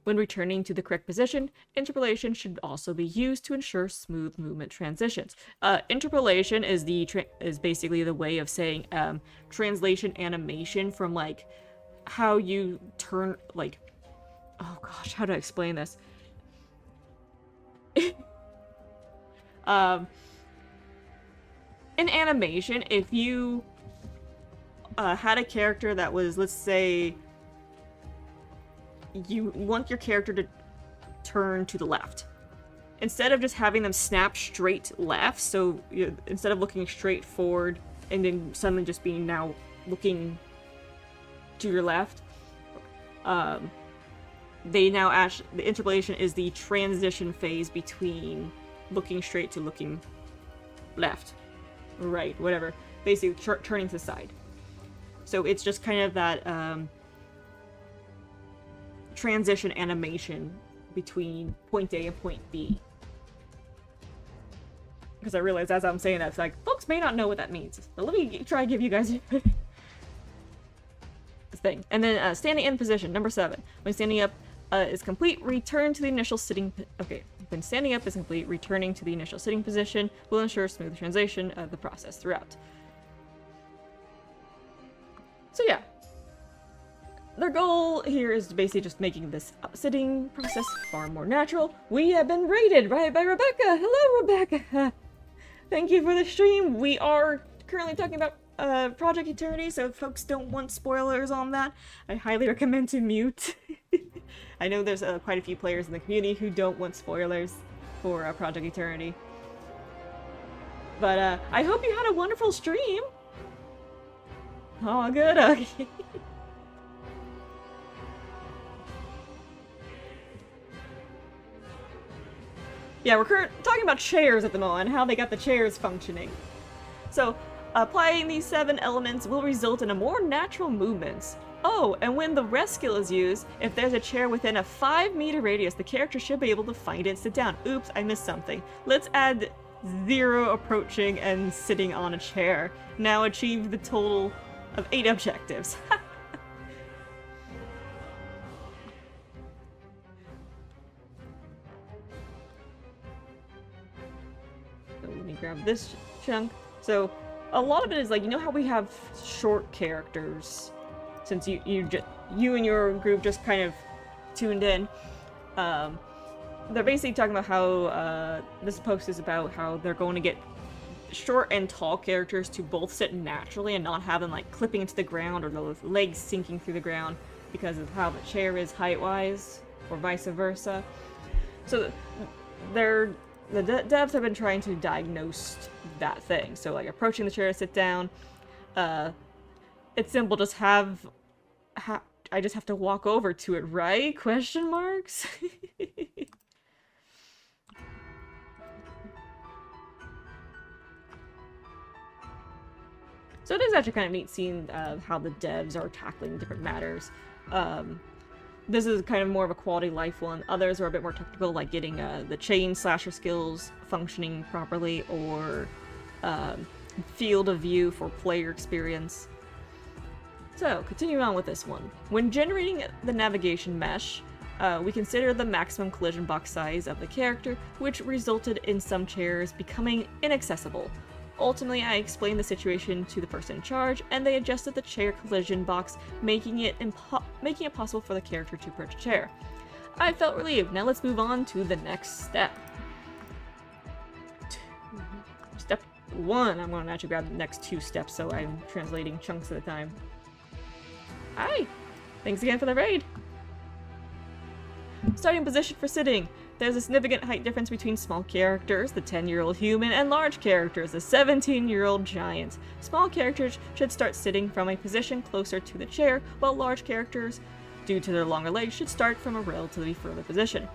When returning to the correct position, interpolation should also be used to ensure smooth movement transitions. Interpolation is basically the way of saying translation animation from like how you turn like, oh gosh, how do I explain this? In animation, if you had a character that was, let's say, you want your character to turn to the left. Instead of just having them snap straight left, so instead of looking straight forward and then suddenly just being now looking to your left, the interpolation is the transition phase between looking straight to looking left, right, whatever. Basically, turning to the side. So it's just kind of that transition animation between point A and point B. Because I realize as I'm saying that, it's like, folks may not know what that means. So let me try to give you guys the thing. And then standing in position, number 7. When standing up is complete, return to the initial sitting... Okay, when standing up is complete, returning to the initial sitting position will ensure smooth translation of the process throughout. So yeah. Their goal here is basically just making this sitting process far more natural. We have been rated, right, by Rebecca. Hello, Rebecca. Thank you for the stream. We are currently talking about Project Eternity, so if folks don't want spoilers on that, I highly recommend to mute. I know there's quite a few players in the community who don't want spoilers for Project Eternity. But I hope you had a wonderful stream. Oh, good, okay. Yeah, we're talking about chairs at the moment, how they got the chairs functioning. So, applying these 7 elements will result in a more natural movements. Oh, and when the rest skill is used, if there's a chair within a 5-meter radius, the character should be able to find it and sit down. Oops, I missed something. Let's add 0 approaching and sitting on a chair. Now achieve the total of 8 objectives. Let me grab this chunk. So, a lot of it is like, you know how we have short characters, since you and your group just kind of tuned in. They're basically talking about how this post is about how they're going to get short and tall characters to both sit naturally and not have them like clipping into the ground or the legs sinking through the ground because of how the chair is height-wise, or vice versa. So the devs have been trying to diagnose that thing. So like approaching the chair to sit down, it's simple. Just I just have to walk over to it, right? Question marks. So it is actually kind of neat seeing how the devs are tackling different matters. This is kind of more of a quality life one. Others are a bit more technical, like getting the chain slasher skills functioning properly, or field of view for player experience. So, continuing on with this one. When generating the navigation mesh, we consider the maximum collision box size of the character, which resulted in some chairs becoming inaccessible. Ultimately, I explained the situation to the person in charge, and they adjusted the chair collision box, making it possible for the character to approach a chair. I felt relieved. Now let's move on to the next step. Step 1. I'm going to actually grab the next 2 steps, so I'm translating chunks at a time. Hi! Thanks again for the raid! Starting position for sitting. There's a significant height difference between small characters, the 10-year-old human, and large characters, the 17-year-old giant. Small characters should start sitting from a position closer to the chair, while large characters, due to their longer legs, should start from a relatively further position.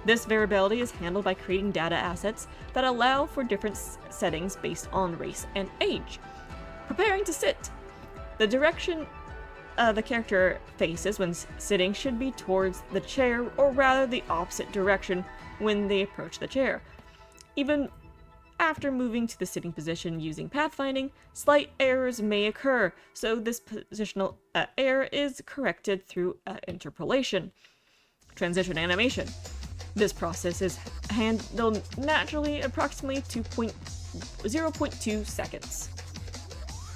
This variability is handled by creating data assets that allow for different settings based on race and age. Preparing to sit. The direction the character faces when sitting should be towards the chair, or rather the opposite direction when they approach the chair. Even after moving to the sitting position using pathfinding, slight errors may occur, so this positional error is corrected through interpolation. Transition animation. This process is handled naturally, approximately 0.2 seconds.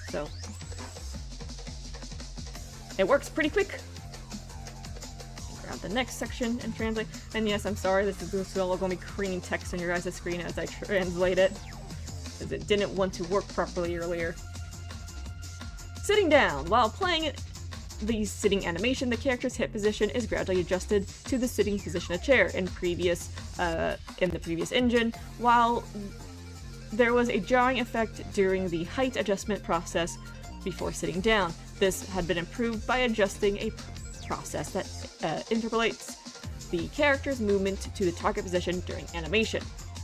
So it works pretty quick. Grab the next section and translate. And yes, I'm sorry, this is all going to be green text on your guys' screen as I translate it, because it didn't want to work properly earlier. Sitting down. While playing the sitting animation, the character's hip position is gradually adjusted to the sitting position of chair. In the previous engine, while there was a jarring effect during the height adjustment process before sitting down. This had been improved by adjusting a process that interpolates the character's movement to the target position during animation.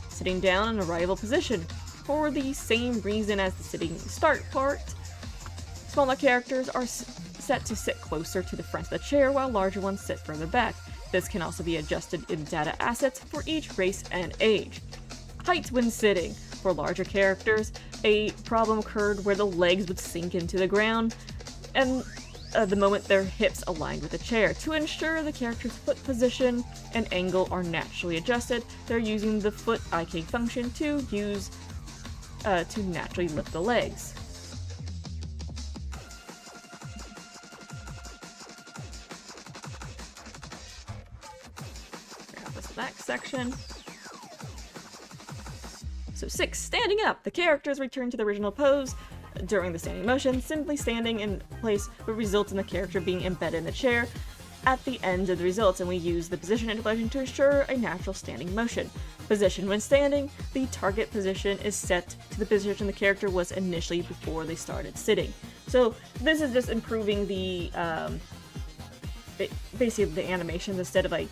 Sitting down in a rival position. For the same reason as the sitting start part, smaller characters are set to sit closer to the front of the chair, while larger ones sit further back. This can also be adjusted in data assets for each race and age. Height when sitting. For larger characters, a problem occurred where the legs would sink into the ground, and the moment their hips aligned with the chair. To ensure the character's foot position and angle are naturally adjusted, they're using the foot IK function to naturally lift the legs. Grab this next section. So 6. Standing up. The characters return to the original pose during the standing motion. Simply standing in place would result in the character being embedded in the chair at the end of the results, and we use the position interpolation to ensure a natural standing motion. Position when standing. The target position is set to the position the character was initially before they started sitting. So this is just improving the basically the animation. Instead of like,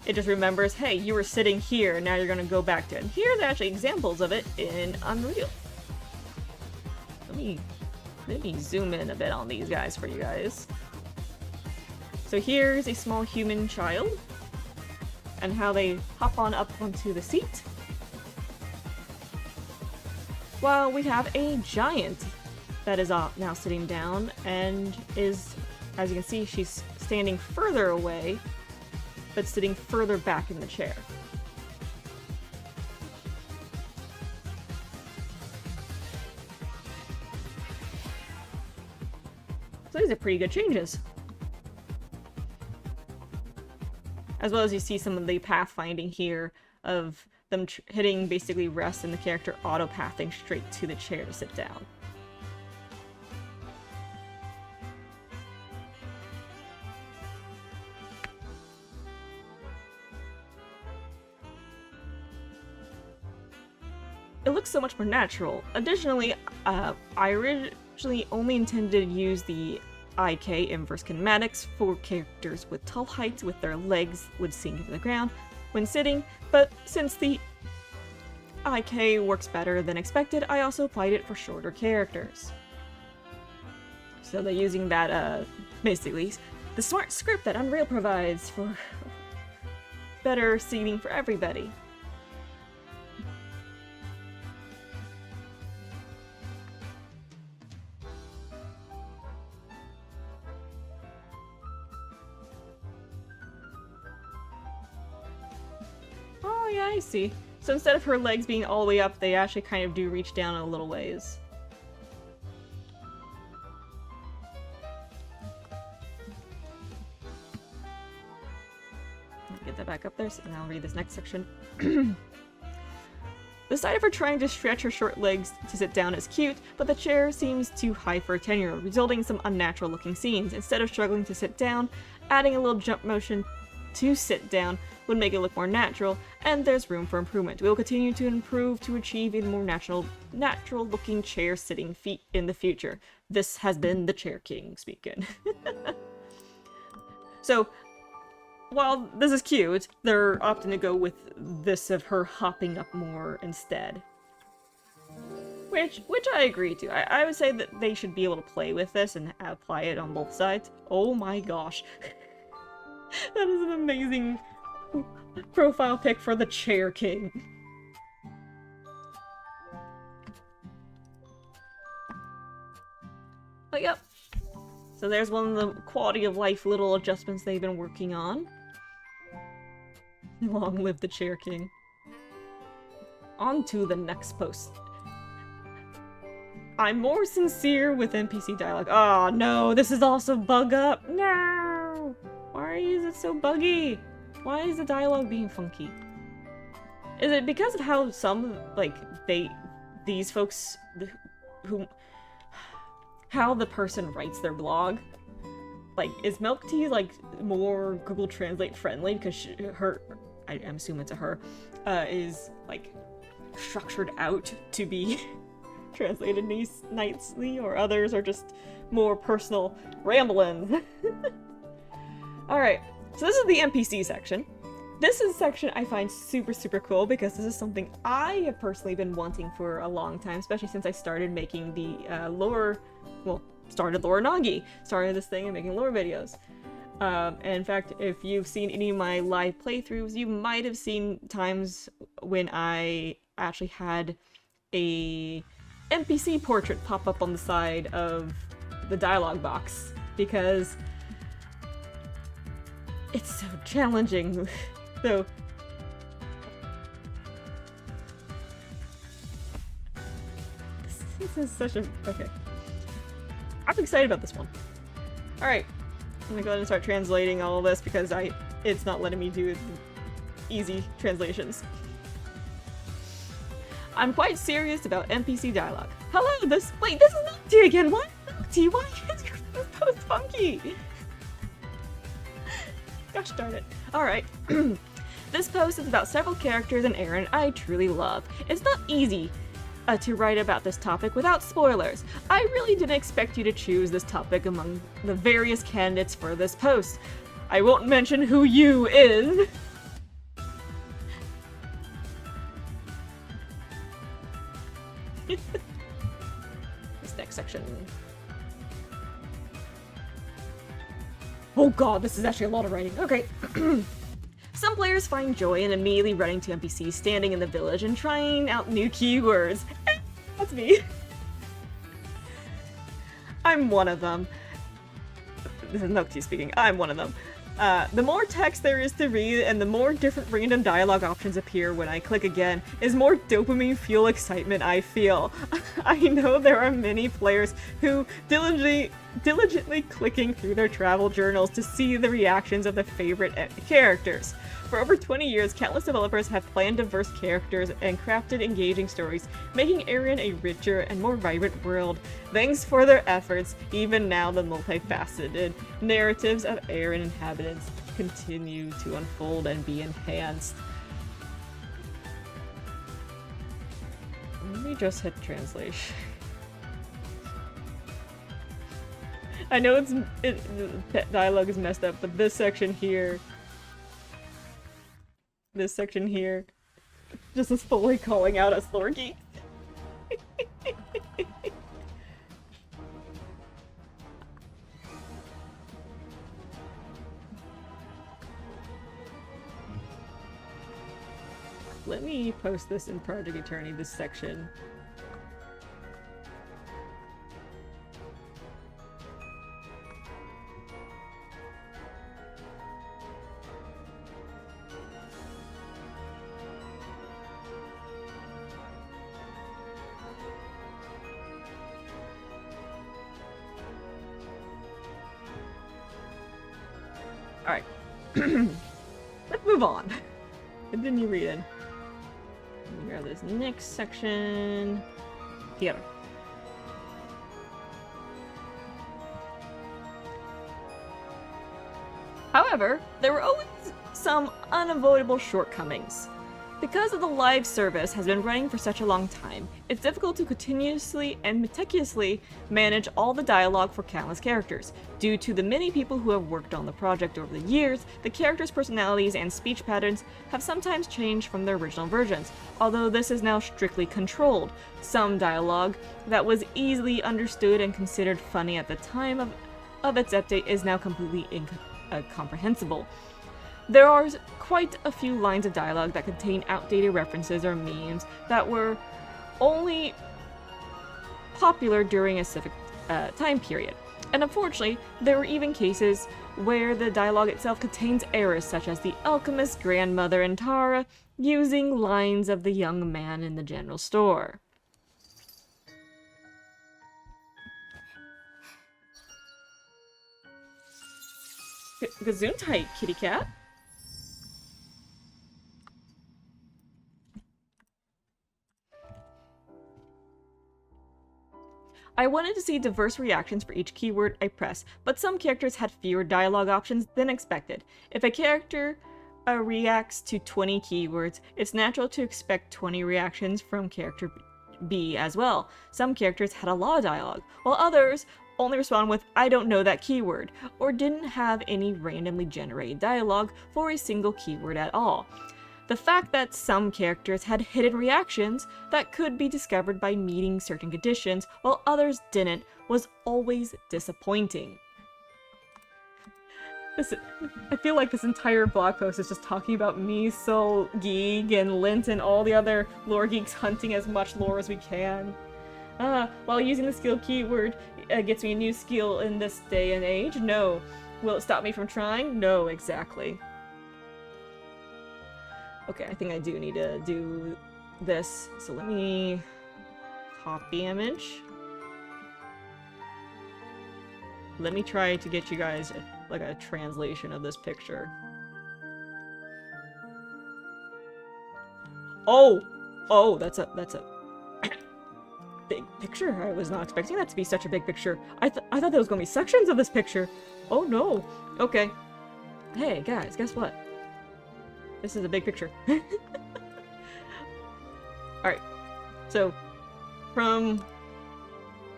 it just remembers, hey, you were sitting here, now you're going to go back to it. And here's actually examples of it in Unreal. Let me zoom in a bit on these guys for you guys. So here's a small human child, and how they hop on up onto the seat. While we have a giant that is now sitting down, and is, as you can see, she's standing further away, but sitting further back in the chair. So these are pretty good changes. As well as you see some of the pathfinding here of them hitting basically rest and the character auto-pathing straight to the chair to sit down. It looks so much more natural. Additionally, I originally only intended to use the IK inverse kinematics for characters with tall heights with their legs would sink into the ground when sitting, but since the IK works better than expected, I also applied it for shorter characters. So they're using that, basically, the smart script that Unreal provides for better seating for everybody. Oh yeah, I see. So instead of her legs being all the way up, they actually kind of do reach down a little ways. Get that back up there, and I'll read this next section. The sight of her trying to stretch her short legs to sit down is cute, but the chair seems too high for a 10-year-old, resulting in some unnatural looking scenes. Instead of struggling to sit down, adding a little jump motion to sit down would make it look more natural, and there's room for improvement. We will continue to improve to achieve a more natural-looking chair sitting feet in the future. This has been the Chair King speaking. So, while this is cute, they're opting to go with this of her hopping up more instead. Which I agree to. I would say that they should be able to play with this and apply it on both sides. Oh my gosh. That is an amazing profile pic for the Chair King. But yep. So there's one of the quality of life little adjustments they've been working on. Long live the Chair King. On to the next post. I'm more sincere with NPC dialogue. Oh no, this is also bug up. No! Why is it so buggy? Why is the dialogue being funky? Is it because of how some, like, these folks, how the person writes their blog? Like, is Milk Tea, like, more Google Translate friendly? Because I'm assuming it's a her, is, like, structured out to be translated nicely, or others are just more personal ramblings. Alright, so this is the NPC section. This is a section I find super, super cool because this is something I have personally been wanting for a long time, especially since I started making the started Lore Nagi. Started this thing and making lore videos. And in fact, if you've seen any of my live playthroughs, you might have seen times when I actually had a NPC portrait pop up on the side of the dialogue box, because it's so challenging. So this is such a... okay. I'm excited about this one. Alright, I'm gonna go ahead and start translating all of this because it's not letting me do easy translations. I'm quite serious about NPC dialogue. Hello, wait, this is Milk Tea again. What? Milk Tea, why is this post funky? Gosh darn it. Alright. This post is about several characters in Aaron I truly love. It's not easy to write about this topic without spoilers. I really didn't expect you to choose this topic among the various candidates for this post. I won't mention who you is. This next section. Oh god, this is actually a lot of writing. Okay. Some players find joy in immediately running to NPCs standing in the village and trying out new keywords. That's me. I'm one of them. This is Milk Tea speaking. I'm one of them. The more text there is to read and the more different random dialogue options appear when I click again, is more dopamine fuel excitement I feel. I know there are many players who diligently clicking through their travel journals to see the reactions of their favorite characters. For over 20 years, countless developers have planned diverse characters and crafted engaging stories, making Aaron a richer and more vibrant world. Thanks for their efforts. Even now, the multifaceted narratives of Aaron inhabitants continue to unfold and be enhanced. Let me just hit translation. I know the dialogue is messed up, but this section here, just is fully calling out us lore geeks. Let me post this in Project Eternity, this section. Alright. Let's move on. Continue reading. Let me grab this next section. Here. However, there were always some unavoidable shortcomings. Because the live service has been running for such a long time, it's difficult to continuously and meticulously manage all the dialogue for countless characters. Due to the many people who have worked on the project over the years, the characters' personalities and speech patterns have sometimes changed from their original versions, although this is now strictly controlled. Some dialogue that was easily understood and considered funny at the time of its update is now completely incomprehensible. There are quite a few lines of dialogue that contain outdated references or memes that were only popular during a specific time period. And unfortunately, there were even cases where the dialogue itself contains errors, such as the alchemist's grandmother and Tara using lines of the young man in the general store. Gesundheit, kitty cat. I wanted to see diverse reactions for each keyword I press, but some characters had fewer dialogue options than expected. If a character reacts to 20 keywords, it's natural to expect 20 reactions from character B as well. Some characters had a lot of dialogue, while others only respond with "I don't know that keyword," or didn't have any randomly generated dialogue for a single keyword at all. The fact that some characters had hidden reactions that could be discovered by meeting certain conditions, while others didn't, was always disappointing. I feel like this entire blog post is just talking about me, Sol, Geeg, and Lint, and all the other lore geeks hunting as much lore as we can. While using the skill keyword gets me a new skill in this day and age? No. Will it stop me from trying? No, exactly. Okay, I think I do need to do this. So let me copy image. Let me try to get you guys like a translation of this picture. Oh, that's a big picture. I was not expecting that to be such a big picture. I thought there was gonna be sections of this picture. Oh no. Okay. Hey guys, guess what? This is a big picture. Alright, so from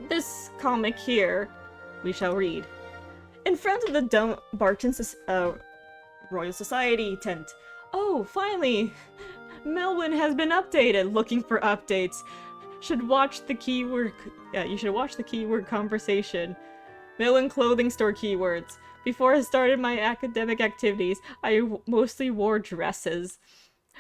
this comic here, we shall read. In front of the Dumbarton Royal Society tent. Oh, finally! Melwyn has been updated. Looking for updates. Should watch the keyword. You should watch the keyword conversation. Melwyn clothing store keywords. Before I started my academic activities, I mostly wore dresses.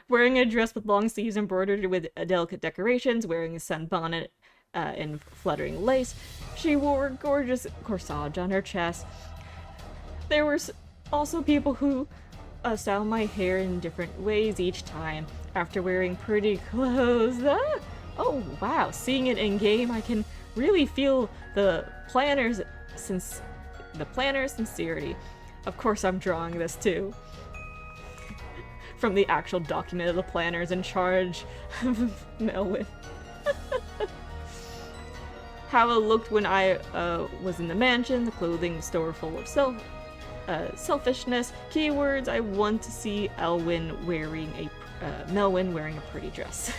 Wearing a dress with long sleeves embroidered with delicate decorations, wearing a sunbonnet in fluttering lace, she wore a gorgeous corsage on her chest. There were also people who styled my hair in different ways each time. After wearing pretty clothes, oh wow, seeing it in game, I can really feel the planner's sincerity. Of course I'm drawing this too. From the actual document of the planners in charge of Melwyn. How it looked when I was in the mansion, the clothing store full of selfishness. Keywords, I want to see Melwyn wearing a pretty dress.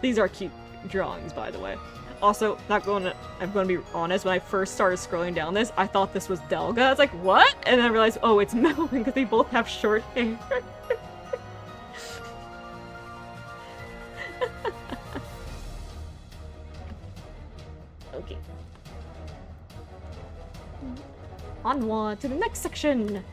These are cute drawings, by the way. Also, I'm gonna be honest, when I first started scrolling down this, I thought this was Delga. I was like, what? And then I realized, oh, it's Melwyn, because they both have short hair. Okay. Onward to the next section!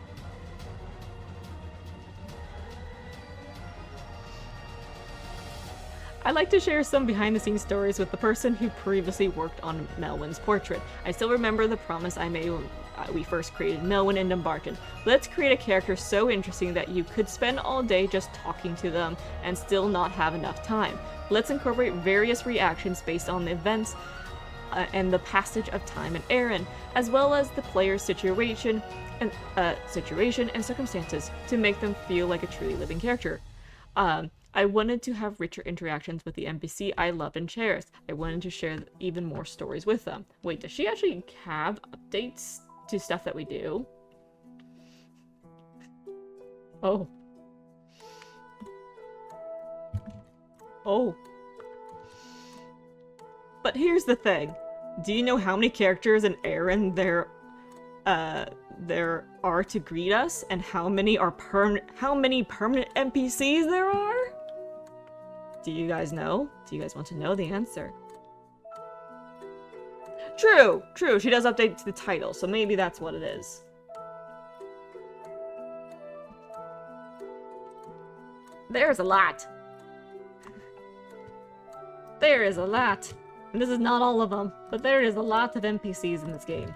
I'd like to share some behind-the-scenes stories with the person who previously worked on Melwyn's portrait. I still remember the promise I made when we first created Melwyn and Dumbarton. Let's create a character so interesting that you could spend all day just talking to them and still not have enough time. Let's incorporate various reactions based on the events and the passage of time and errand, as well as the player's situation and circumstances to make them feel like a truly living character. I wanted to have richer interactions with the NPC I loved and cherished. I wanted to share even more stories with them. Wait, does she actually have updates to stuff that we do. Oh. Oh. But here's the thing. Do you know how many characters in Aaron there are to greet us, and how many permanent NPCs there are? Do you guys know? Do you guys want to know the answer? True, she does update the title, so maybe that's what it is. There's a lot. There is a lot. And this is not all of them, but there is a lot of NPCs in this game.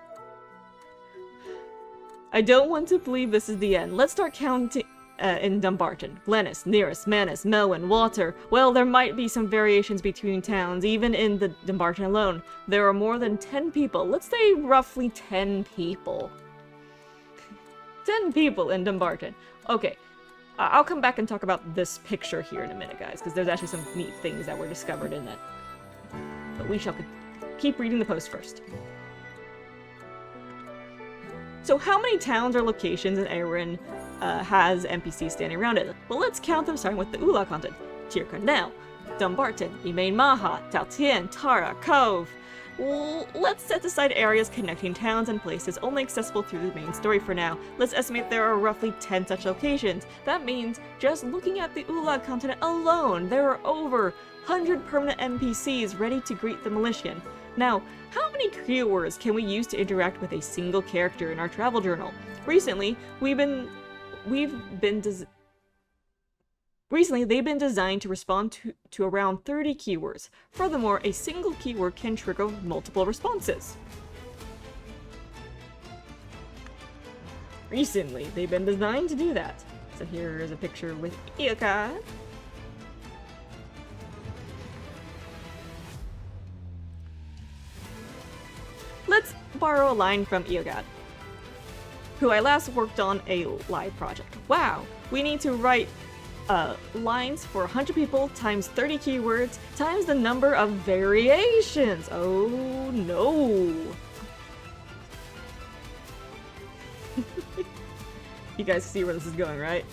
I don't want to believe this is the end. Let's start counting in Dumbarton. Glennis, Nearest, Manus, Melwyn, Water. Well, there might be some variations between towns, even in the Dumbarton alone. There are more than 10 people. Let's say roughly 10 people. 10 people in Dumbarton. Okay, I'll come back and talk about this picture here in a minute, guys, because there's actually some neat things that were discovered in it. But we shall keep reading the post first. So how many towns or locations in Erin has NPCs standing around it? Well, let's count them, starting with the Ula content. Tir Cornell, Dumbarton, Emain Maha, Tautien, Tara, Cove. Well, let's set aside areas connecting towns and places only accessible through the main story for now. Let's estimate there are roughly 10 such locations. That means, just looking at the Ula continent alone, there are over 100 permanent NPCs ready to greet the Militian. Now, how many keywords can we use to interact with a single character in our travel journal? Recently, they've been designed to respond to around 30 keywords. Furthermore, a single keyword can trigger multiple responses. Recently, they've been designed to do that. So here is a picture with Ioka. Let's borrow a line from Iogad, who I last worked on a live project. Wow, we need to write lines for 100 people times 30 keywords times the number of variations. Oh no. You guys see where this is going, right?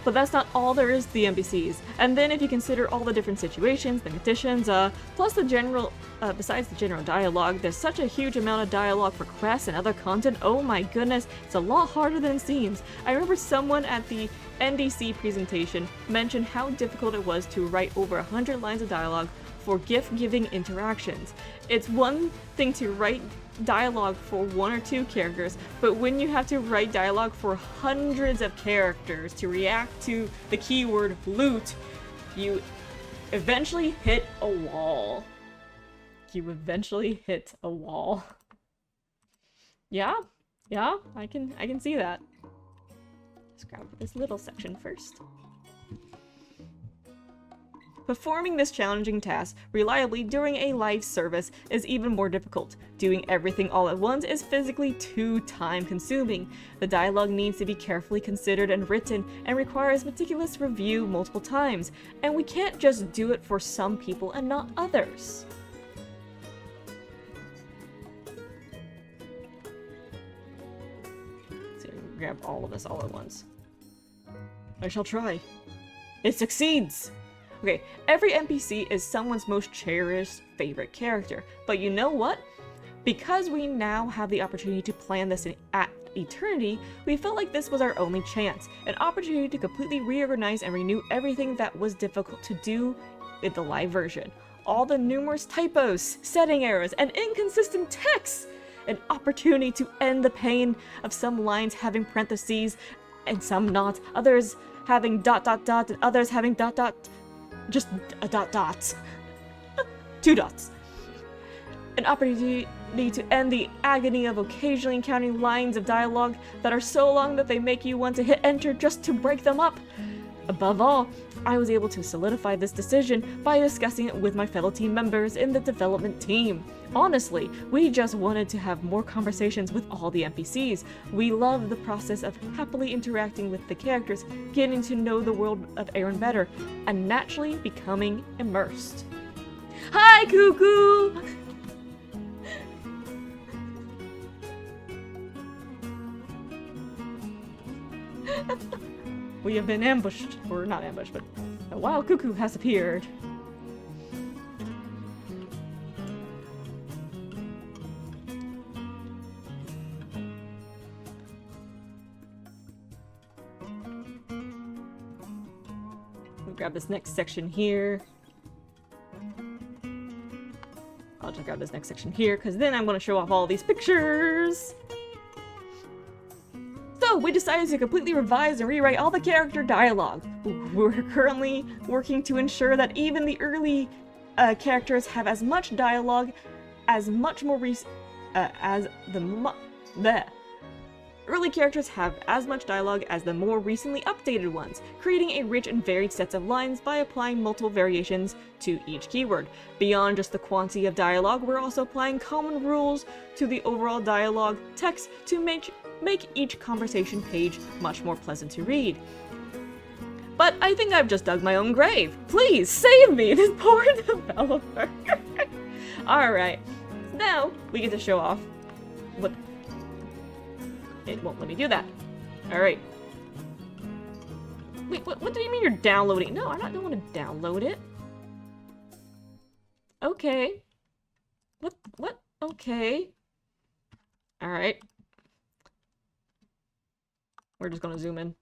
But that's not all there is to the NPCs. And then if you consider all the different situations, the conditions, plus the general, besides the general dialogue, there's such a huge amount of dialogue for quests and other content. Oh my goodness, it's a lot harder than it seems. I remember someone at the NDC presentation mentioned how difficult it was to write over 100 lines of dialogue for gift-giving interactions. It's one thing to write dialogue for 1 or 2 characters, but when you have to write dialogue for hundreds of characters to react to the keyword loot, you eventually hit a wall. Yeah, I can see that. Let's grab this little section first. Performing this challenging task reliably during a live service is even more difficult. Doing everything all at once is physically too time-consuming. The dialogue needs to be carefully considered and written, and requires meticulous review multiple times, and we can't just do it for some people and not others. So grab all of this all at once. I shall try. It succeeds! Okay, every NPC is someone's most cherished favorite character, but you know what? Because we now have the opportunity to plan this at Eternity, we felt like this was our only chance, an opportunity to completely reorganize and renew everything that was difficult to do in the live version. All the numerous typos, setting errors, and inconsistent text! An opportunity to end the pain of some lines having parentheses and some not, others having ... and others having ... just a ... 2 dots. An opportunity to end the agony of occasionally encountering lines of dialogue that are so long that they make you want to hit enter just to break them up. Above all, I was able to solidify this decision by discussing it with my fellow team members in the development team. Honestly, we just wanted to have more conversations with all the NPCs. We love the process of happily interacting with the characters, getting to know the world of Aaron better, and naturally becoming immersed. Hi, Cuckoo! We have been ambushed, or not ambushed, but a wild cuckoo has appeared. We'll grab this next section here. I'll just grab this next section here, because then I'm going to show off all these pictures. So, we decided to completely revise and rewrite all the character dialogue. We're currently working to ensure that even the early characters have as much dialogue as much more early characters have as much dialogue as the more recently updated ones, creating a rich and varied sets of lines by applying multiple variations to each keyword. Beyond just the quantity of dialogue, we're also applying common rules to the overall dialogue text to make each conversation page much more pleasant to read. But I think I've just dug my own grave. Please save me, this poor developer. Alright, now we get to show off what... It won't let me do that. Alright. Wait, what do you mean you're downloading? No, I don't want to download it. Okay. What? Okay. Alright. We're just gonna zoom in.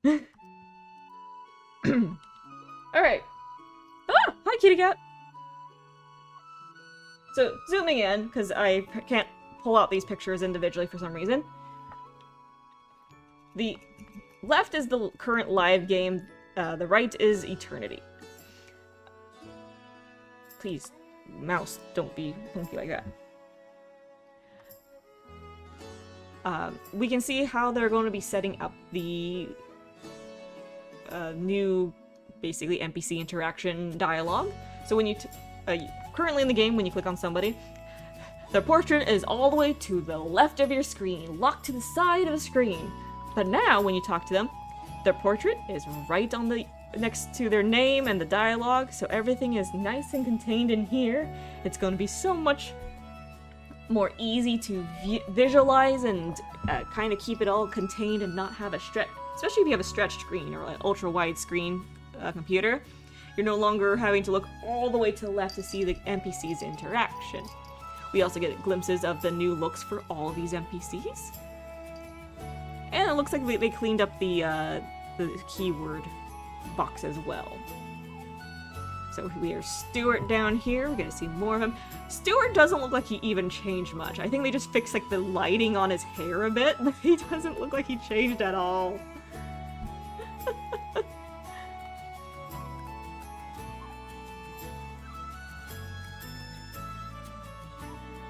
Alright. Ah! Hi, kitty cat! So, zooming in, because I can't pull out these pictures individually for some reason. The left is the current live game, the right is Eternity. Please, mouse, don't be funky like that. We can see how they're going to be setting up the new, basically, NPC interaction dialogue. So when you, currently in the game, when you click on somebody, their portrait is all the way to the left of your screen, locked to the side of the screen. But now, when you talk to them, their portrait is right on the next to their name and the dialogue, so everything is nice and contained in here. It's going to be so much more easy to visualize and kind of keep it all contained and not have a stretch, especially if you have a stretched screen or an ultra-wide screen computer. You're no longer having to look all the way to the left to see the NPC's interaction. We also get glimpses of the new looks for all these NPCs. And it looks like they cleaned up the keyword box as well. So we are Stuart down here. We're gonna see more of him. Stuart doesn't look like he even changed much. I think they just fixed like the lighting on his hair a bit, but he doesn't look like he changed at all.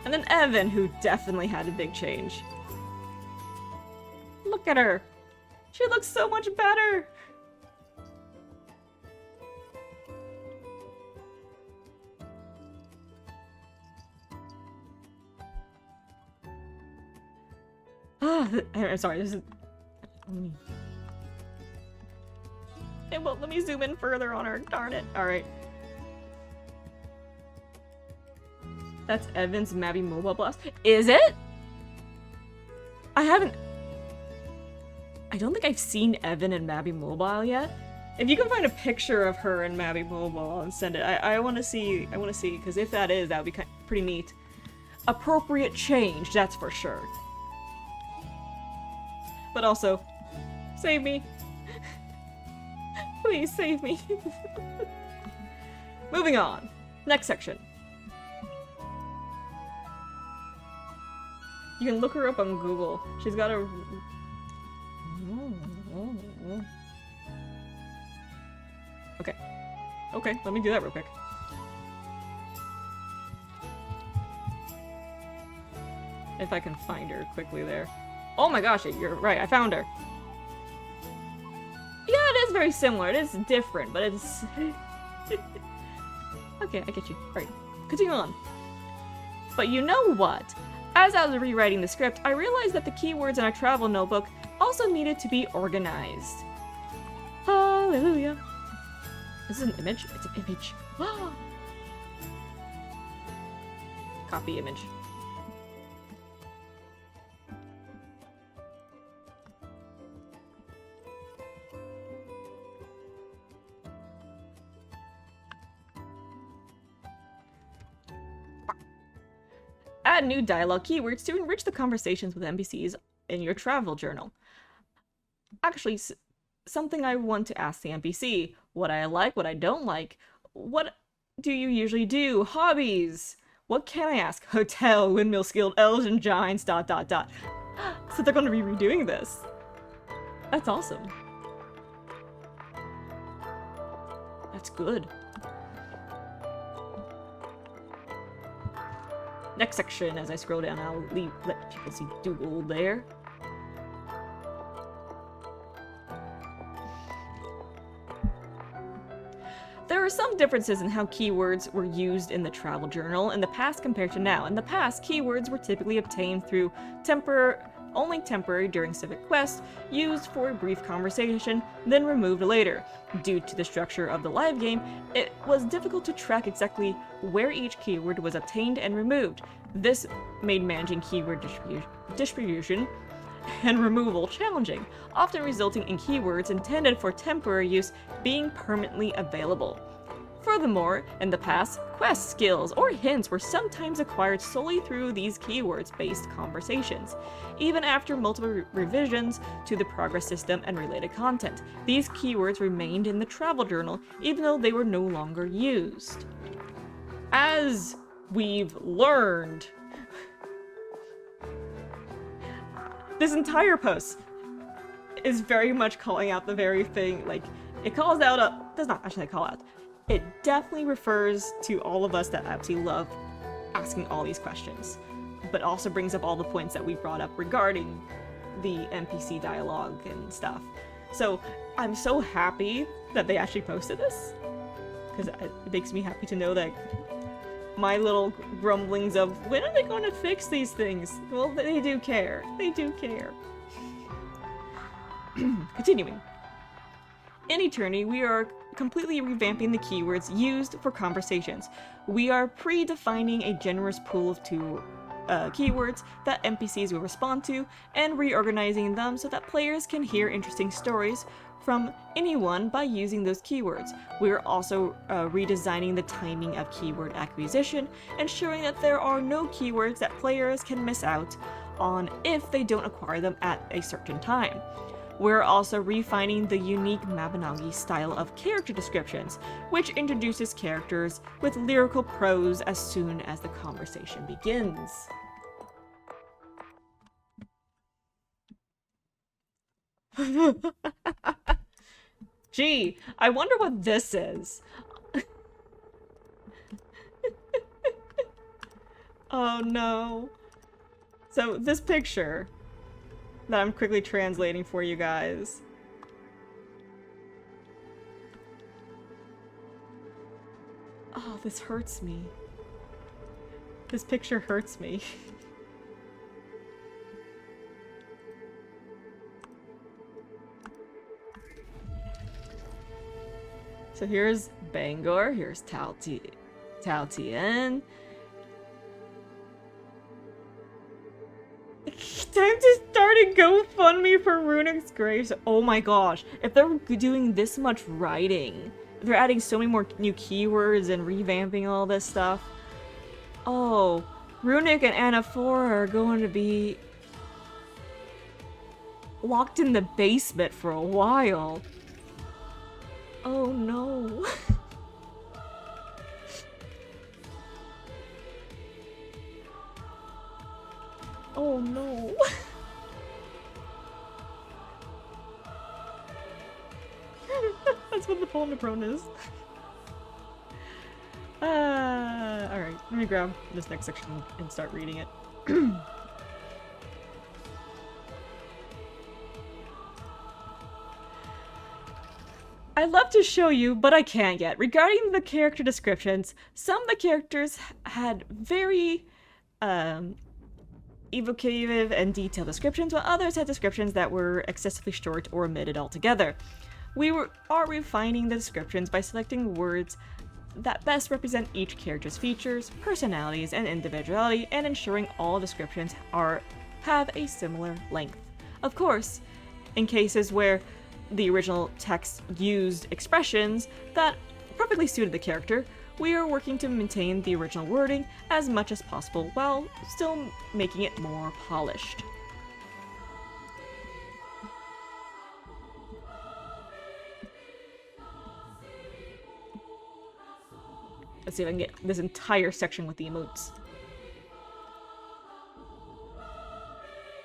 And then Evan, who definitely had a big change. Look at her! She looks so much better! I'm sorry, this is... It won't let me zoom in further on her, darn it. Alright. That's Evan's Mabby Mobile Blast. Is it? I don't think I've seen Evan and Mabby Mobile yet. If you can find a picture of her and Mabby Mobile and send it, I want to see, because if that is, that would be pretty neat. Appropriate change, that's for sure. But also, save me. Please save me. Moving on. Next section. You can look her up on Google. She's got a... Okay, let me do that real quick. If I can find her quickly there. Oh my gosh, you're right, I found her. Yeah, it is very similar. It is different, but it's... Okay, I get you. Alright, continue on. But you know what? As I was rewriting the script, I realized that the keywords in our travel notebook also needed to be organized. Hallelujah. This is an image? It's an image. Copy image. Add new dialogue keywords to enrich the conversations with NPCs in your travel journal. Actually, something I want to ask the NPC. What I like, what I don't like. What do you usually do? Hobbies. What can I ask? Hotel, windmill skilled, elves and giants, ... So they're going to be redoing this. That's awesome. That's good. Next section, as I scroll down, I'll let people see Dougal there. There are some differences in how keywords were used in the travel journal in the past compared to now. In the past, keywords were typically obtained through only temporary during civic quests, used for a brief conversation, then removed later. Due to the structure of the live game, it was difficult to track exactly where each keyword was obtained and removed. This made managing keyword distribution and removal challenging, often resulting in keywords intended for temporary use being permanently available. Furthermore, in the past, quest skills or hints were sometimes acquired solely through these keywords-based conversations. Even after multiple revisions to the progress system and related content, these keywords remained in the travel journal even though they were no longer used. As we've learned, this entire post is very much calling out the very thing, like, it calls out does not actually call out. It definitely refers to all of us that absolutely love asking all these questions, but also brings up all the points that we brought up regarding the NPC dialogue and stuff. So I'm so happy that they actually posted this, because it makes me happy to know that my little grumblings of when are they going to fix these things? Well, they do care. They do care. Continuing. In Eternity, we are completely revamping the keywords used for conversations. We are pre-defining a generous pool of keywords that NPCs will respond to, and reorganizing them so that players can hear interesting stories from anyone by using those keywords. We're also redesigning the timing of keyword acquisition, ensuring that there are no keywords that players can miss out on if they don't acquire them at a certain time. We're also refining the unique Mabinogi style of character descriptions, which introduces characters with lyrical prose as soon as the conversation begins. Gee, I wonder what this is. Oh no. So this picture that I'm quickly translating for you guys. Oh, this hurts me. This picture hurts me. So here's Bangor, here's Tao Tien. Time to start a GoFundMe for Runic's Graves. Oh my gosh. If they're doing this much writing, they're adding so many more new keywords and revamping all this stuff. Oh, Runic and Anaphora are going to be locked in the basement for a while. Oh no. Oh no. That's what the Polniprone is. Alright, let me grab this next section and start reading it. I'd love to show you, but I can't yet. Regarding the character descriptions, some of the characters had very evocative and detailed descriptions, while others had descriptions that were excessively short or omitted altogether. We are refining the descriptions by selecting words that best represent each character's features, personalities, and individuality, and ensuring all descriptions have a similar length. Of course, in cases where the original text used expressions that perfectly suited the character, we are working to maintain the original wording as much as possible while still making it more polished. Let's see if I can get this entire section with the emotes.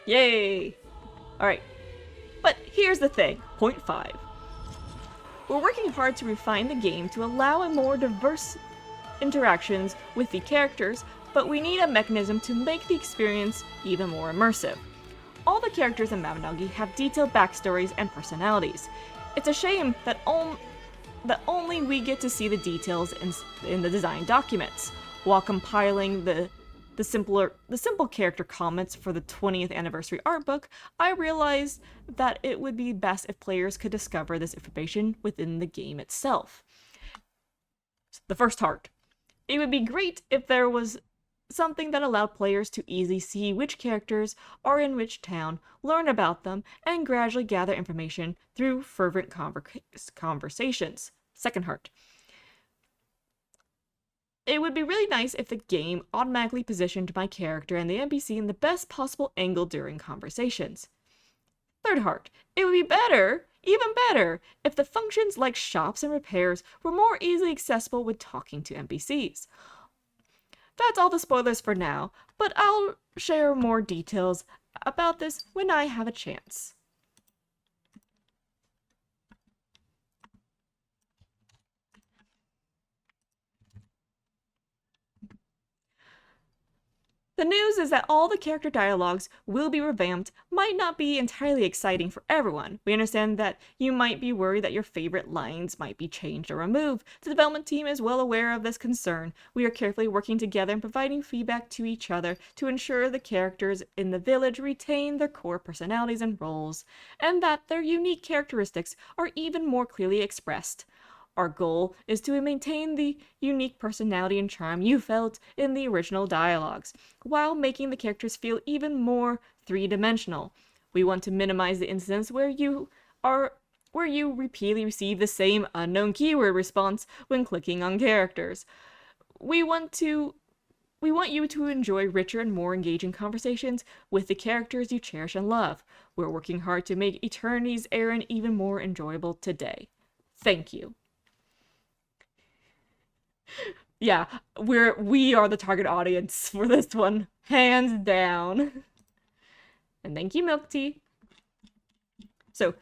Yay! Alright. But here's the thing. Point 5. We're working hard to refine the game to allow a more diverse interactions with the characters, but we need a mechanism to make the experience even more immersive. All the characters in Mabinogi have detailed backstories and personalities. It's a shame that only we get to see the details in the design documents. While compiling the simple character comments for the 20th anniversary art book, I realized that it would be best if players could discover this information within the game itself. The first heart. It would be great if there was something that allowed players to easily see which characters are in which town, learn about them, and gradually gather information through fervent conversations. Second heart. It would be really nice if the game automatically positioned my character and the NPC in the best possible angle during conversations. Third heart. It would be better, even better, if the functions like shops and repairs were more easily accessible when talking to NPCs. That's all the spoilers for now, but I'll share more details about this when I have a chance. The news is that all the character dialogues will be revamped might not be entirely exciting for everyone. We understand that you might be worried that your favorite lines might be changed or removed. The development team is well aware of this concern. We are carefully working together and providing feedback to each other to ensure the characters in the village retain their core personalities and roles, and that their unique characteristics are even more clearly expressed. Our goal is to maintain the unique personality and charm you felt in the original dialogues, while making the characters feel even more three-dimensional. We want to minimize the incidents where you repeatedly receive the same unknown keyword response when clicking on characters. We want you to enjoy richer and more engaging conversations with the characters you cherish and love. We're working hard to make Eternity's Errand even more enjoyable today. Thank you. Yeah, we are the target audience for this one, hands down. And thank you, Milk Tea. So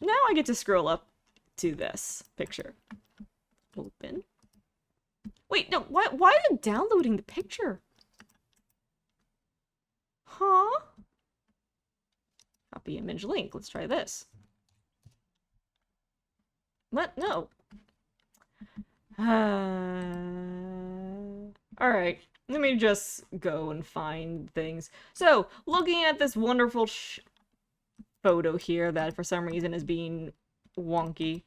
now I get to scroll up to this picture. Open. Wait, no, why is it downloading the picture? Huh? Copy image link. Let's try this. What? No. Alright, let me just go and find things. So, looking at this wonderful photo here that for some reason is being wonky.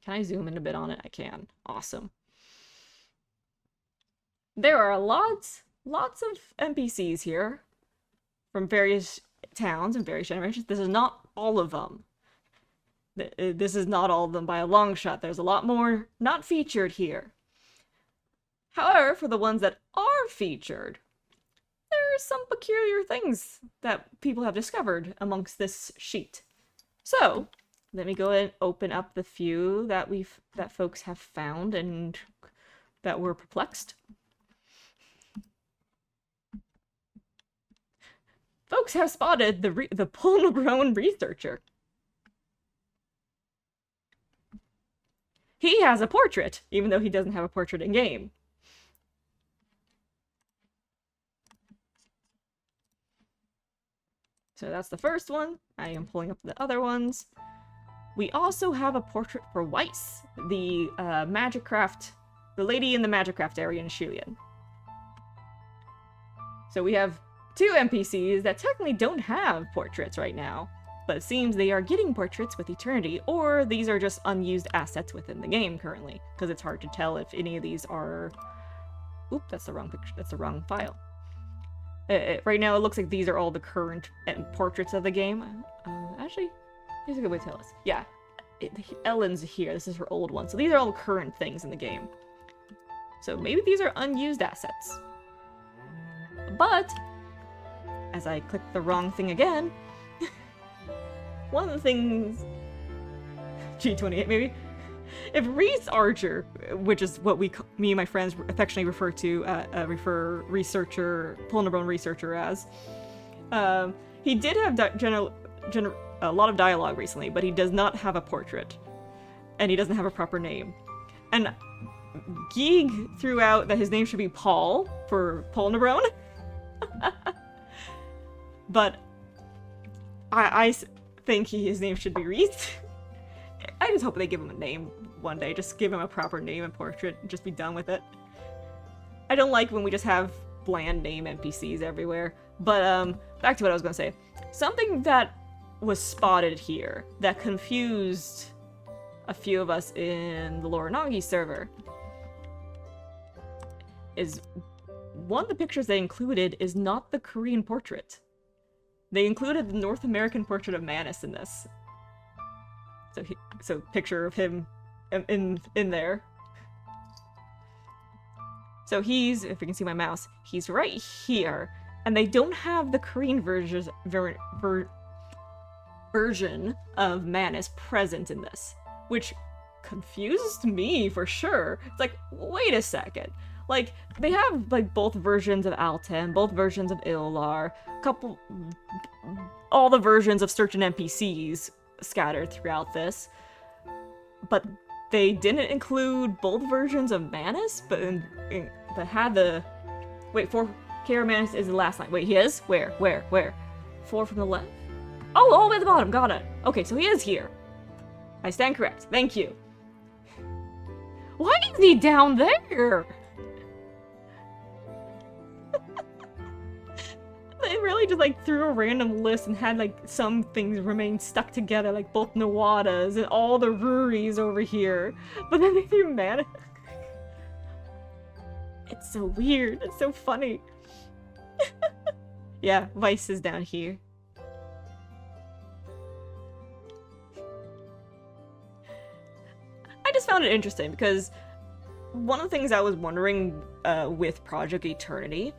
Can I zoom in a bit on it? I can. Awesome. There are lots of NPCs here from various towns and various generations. This is not all of them. This is not all of them by a long shot. There's a lot more not featured here. However, for the ones that are featured, there are some peculiar things that people have discovered amongst this sheet. So, let me go ahead and open up the few that folks have found and that were perplexed. Folks have spotted the full-grown researcher. He has a portrait, even though he doesn't have a portrait in-game. So that's the first one. I am pulling up the other ones. we also have a portrait for Weiss, the the lady in the Magicraft area in Shilian. So we have 2 NPCs that technically don't have portraits right now, but it seems they are getting portraits with Eternity, or these are just unused assets within the game currently, because it's hard to tell if any of these are... Oop, that's the wrong picture. That's the wrong file. Right now, it looks like these are all the current portraits of the game. Actually, here's a good way to tell us. Yeah, Ellen's here. This is her old one. So these are all the current things in the game. So maybe these are unused assets. But, as I clicked the wrong thing again, one of the things... G28 maybe? If Reese Archer, which is what me and my friends affectionately refer to, researcher, Polnabrone researcher as, he did have a lot of dialogue recently, but he does not have a portrait. And he doesn't have a proper name. And Geeg threw out that his name should be Paul for Polnabrone. But I think his name should be Reese. I just hope they give him a name one day. Just give him a proper name and portrait and just be done with it. I don't like when we just have bland name NPCs everywhere. But back to what I was going to say. Something that was spotted here that confused a few of us in the Mabinogi server is one of the pictures they included is not the Korean portrait. They included the North American portrait of Manus in this. So picture of him in there. So he's, if you can see my mouse, he's right here, and they don't have the Korean version of Manus present in this, which confused me for sure. It's like, wait a second. Like, they have, like, both versions of Alten, both versions of Ilar, all the versions of certain NPCs scattered throughout this. But they didn't include both versions of Manus, but had the... Wait, 4K Manus is the last line. Wait, he is? Where? 4 from the left? Oh, all the way at the bottom, got it. Okay, so he is here. I stand correct, thank you. Why is he down there? They really just, like, threw a random list and had, like, some things remain stuck together, like both Nawadas and all the Ruris over here. But then they threw Mana. It's so weird. It's so funny. Yeah, Weiss is down here. I just found it interesting because one of the things I was wondering with Project Eternity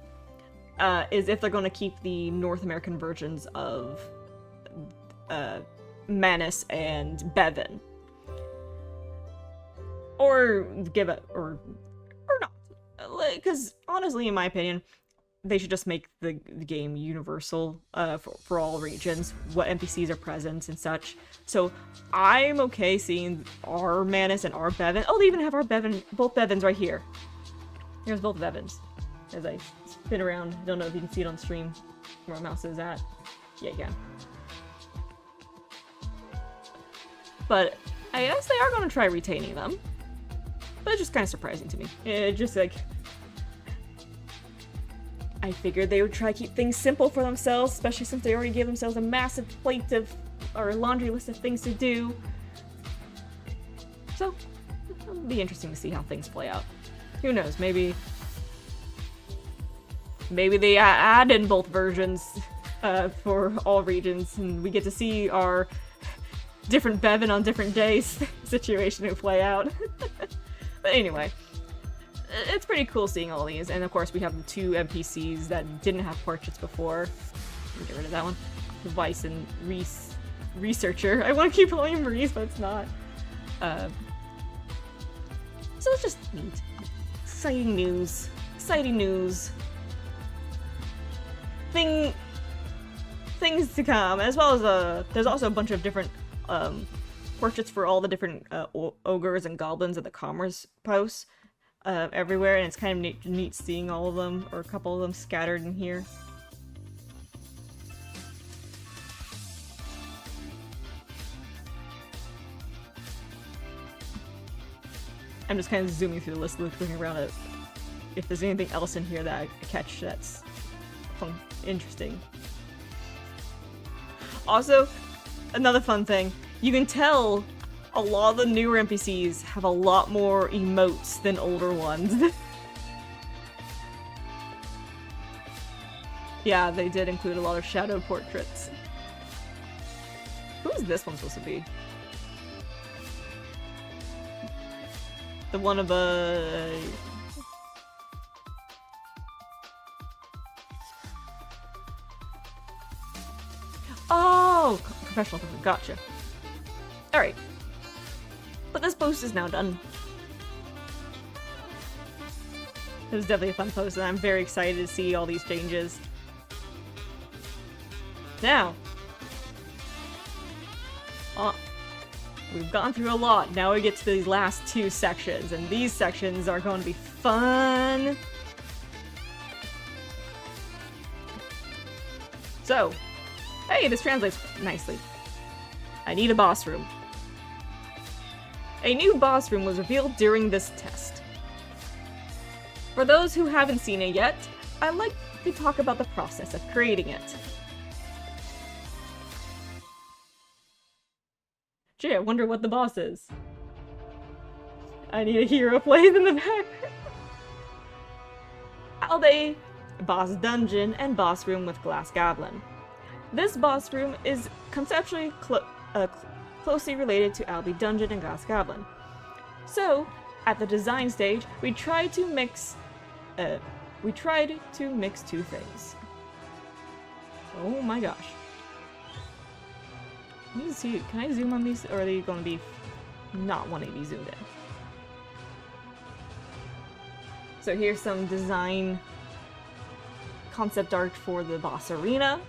is if they're going to keep the North American versions of Manus and Bevan, or give it, or not. Because honestly, in my opinion, they should just make the game universal for all regions, what NPCs are present and such. So I'm okay seeing our Manus and our Bevan. Oh, they even have our Bevan, both Bevans right here. Here's both Bevans. As I spin around, don't know if you can see it on stream where my mouse is at. Yeah, you can. But I guess they are going to try retaining them. But it's just kind of surprising to me. It just like... I figured they would try to keep things simple for themselves, especially since they already gave themselves a massive plate of, or laundry list of things to do. So, it'll be interesting to see how things play out. Who knows, maybe they add in both versions for all regions, and we get to see our different Bevan on different days situation to play out. But anyway, it's pretty cool seeing all these, and of course we have the 2 NPCs that didn't have portraits before. Get rid of that one. Weiss and Researcher. I want to keep calling him Reese, but it's not. So it's just neat. Exciting news. Exciting news. Things to come, as well as there's also a bunch of different portraits for all the different ogres and goblins at the commerce posts everywhere, and it's kind of neat seeing all of them, or a couple of them scattered in here. I'm just kind of zooming through the list, looking around at if there's anything else in here that I catch that's fun, interesting. Also, another fun thing, you can tell a lot of the newer NPCs have a lot more emotes than older ones. Yeah, they did include a lot of shadow portraits. Who is this one supposed to be? The one of a... Oh! Professional, gotcha. Alright. But this post is now done. It was definitely a fun post, and I'm very excited to see all these changes. Now, we've gone through a lot. Now we get to these last two sections, and these sections are going to be fun. So, hey, this translates nicely. I need a boss room. A new boss room was revealed during this test. For those who haven't seen it yet, I'd like to talk about the process of creating it. Gee, I wonder what the boss is. I need a hero plays in the background. Alday, boss dungeon, and boss room with glass goblin. This boss room is conceptually closely related to Alby Dungeon and Glass Goblin. So, at the design stage, we tried to mix two things. Oh my gosh. Let me see, can I zoom on these, or are they going to be not wanting to be zoomed in? So here's some design concept art for the boss arena.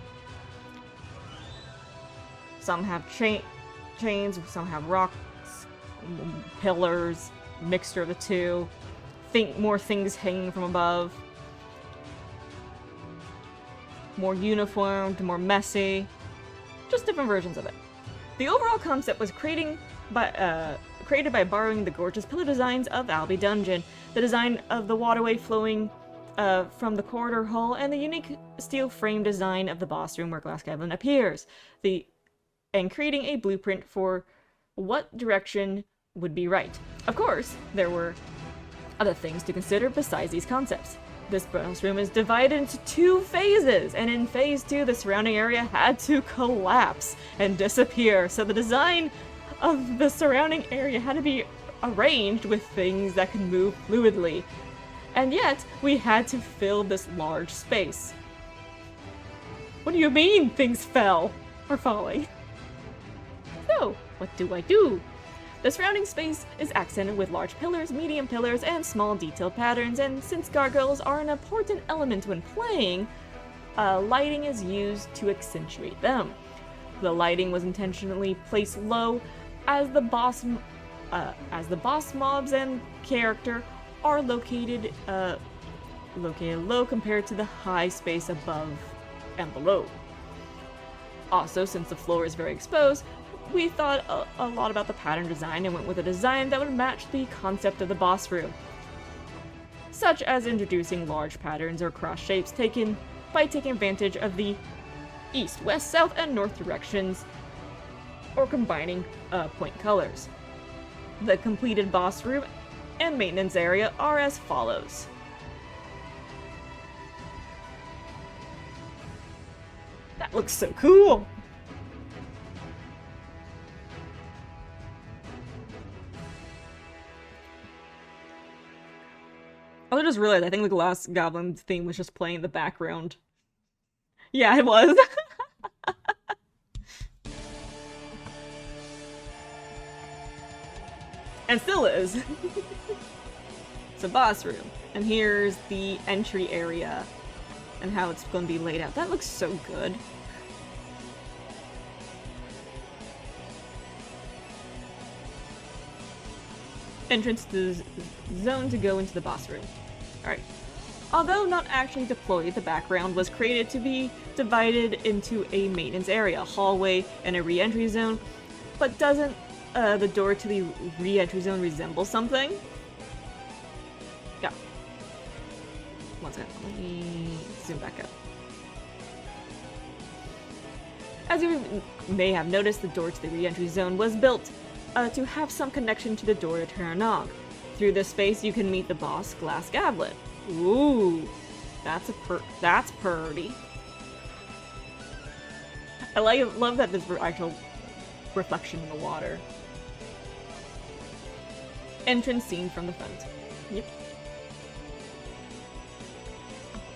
Some have chains, some have rocks, pillars, mixture of the two. More things hanging from above. More uniformed, more messy. Just different versions of it. The overall concept was created by borrowing the gorgeous pillar designs of Alby Dungeon, the design of the waterway flowing from the corridor hall, and the unique steel frame design of the boss room where Glass Goblin appears, and creating a blueprint for what direction would be right. Of course, there were other things to consider besides these concepts. This boss room is divided into two phases, and in phase 2 the surrounding area had to collapse and disappear, so the design of the surrounding area had to be arranged with things that could move fluidly. And yet, we had to fill this large space. What do you mean things fell? Or falling? So, what do I do? The surrounding space is accented with large pillars, medium pillars, and small detailed patterns, and since gargoyles are an important element when playing, lighting is used to accentuate them. The lighting was intentionally placed low, as the boss mobs and character are located low compared to the high space above and below. Also, since the floor is very exposed, we thought a lot about the pattern design and went with a design that would match the concept of the boss room, such as introducing large patterns or cross shapes taking advantage of the east, west, south, and north directions, or combining point colors. The completed boss room and maintenance area are as follows. That looks so cool! I just realized, I think the Glass Goblin theme was just playing in the background. Yeah, it was. And still is. It's a boss room. And here's the entry area and how it's going to be laid out. That looks so good. Entrance to the zone to go into the boss room. Alright. Although not actually deployed, the background was created to be divided into a maintenance area, a hallway, and a re-entry zone. But doesn't the door to the re-entry zone resemble something? one second. Let me zoom back up. As you may have noticed, the door to the re-entry zone was built to have some connection to the door to Terranog. Through this space, you can meet the boss, Glass Goblin. Ooh, that's pretty. I love that there's actual reflection in the water. Entrance scene from the front. Yep.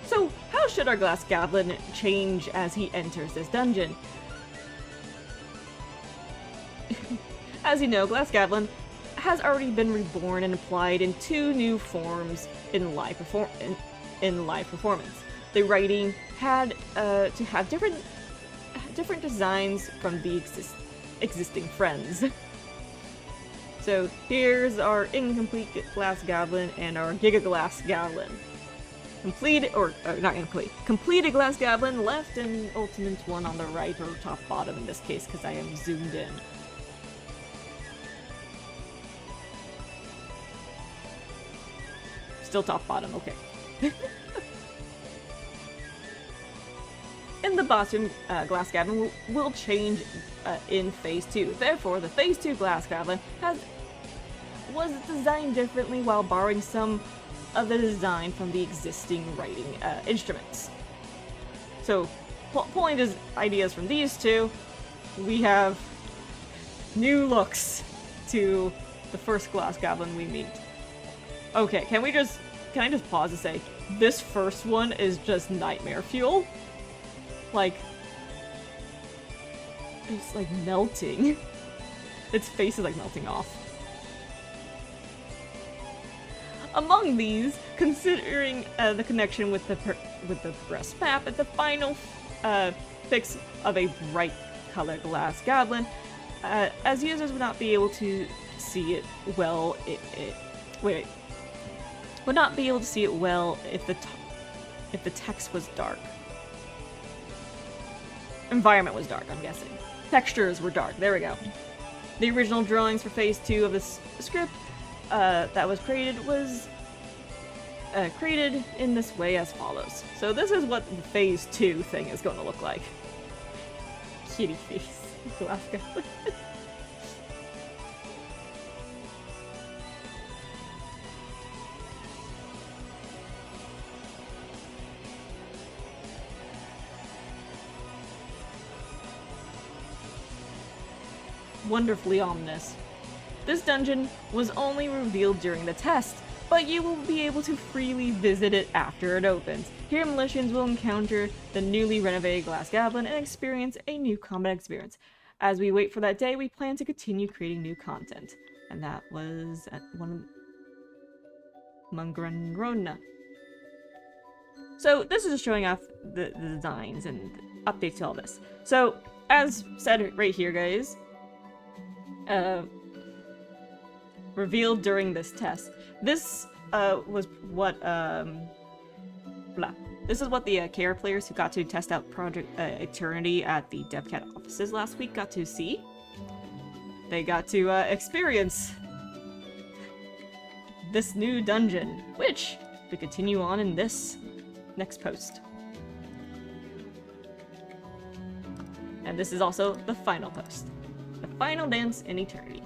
So, how should our Glass Goblin change as he enters this dungeon? As you know, Glass Goblin has already been reborn and applied in 2 new forms in live performance. The writing had to have different designs from the existing friends. So here's our incomplete Glass Goblin and our Giga Glass Goblin. Completed Glass Goblin left and Ultimate one on the right, or top bottom in this case because I am zoomed in. Still top bottom, okay. In the boss room, Glass Goblin will change in Phase 2. Therefore, the Phase 2 Glass Goblin was designed differently while borrowing some of the design from the existing writing instruments. So, pulling ideas from these two, we have new looks to the first Glass Goblin we meet. Okay, can I just pause to say, this first one is just nightmare fuel? Like, it's like melting. Its face is like melting off. Among these, considering the connection with the breast map and the final fix of a bright colored Glass Goblin, as users would not be able to see it well. Would not be able to see it well if the text was dark. Environment was dark, I'm guessing. Textures were dark. There we go. The original drawings for Phase 2 of this script that was created in this way as follows. So this is what the Phase 2 thing is going to look like. Kitty face. Glass Goblin. Wonderfully ominous. This dungeon was only revealed during the test, but you will be able to freely visit it after it opens. Here, Militians will encounter the newly renovated Glass Goblin and experience a new combat experience. As we wait for that day, we plan to continue creating new content. And that was at one Mangranrona. So this is just showing off the designs and updates to all this. So, as said right here, guys, revealed during this test. This was what This is what the KR players who got to test out Project Eternity at the DevCat offices last week got to see. They got to experience this new dungeon, which we continue on in this next post. And this is also the final post. The final dance in eternity.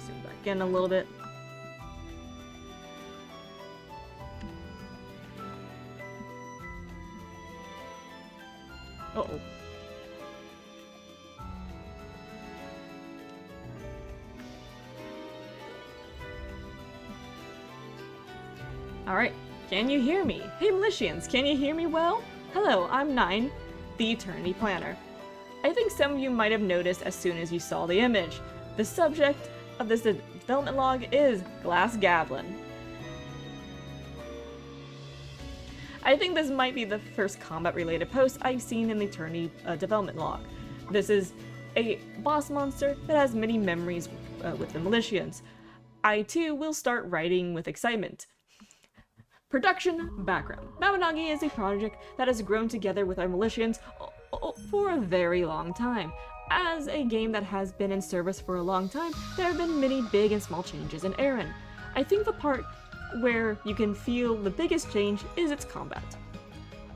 Zoom back in a little bit. Uh-oh. Alright, can you hear me? Hey Militians, can you hear me well? Hello, I'm 9, the Eternity Planner. I think some of you might have noticed as soon as you saw the image. The subject of this development log is Glass Goblin. I think this might be the first combat-related post I've seen in the Eternity development log. This is a boss monster that has many memories with the Militians. I too will start writing with excitement. Production background. Mabinogi is a project that has grown together with our Militians for a very long time. As a game that has been in service for a long time, there have been many big and small changes in Aaron. I think the part where you can feel the biggest change is its combat.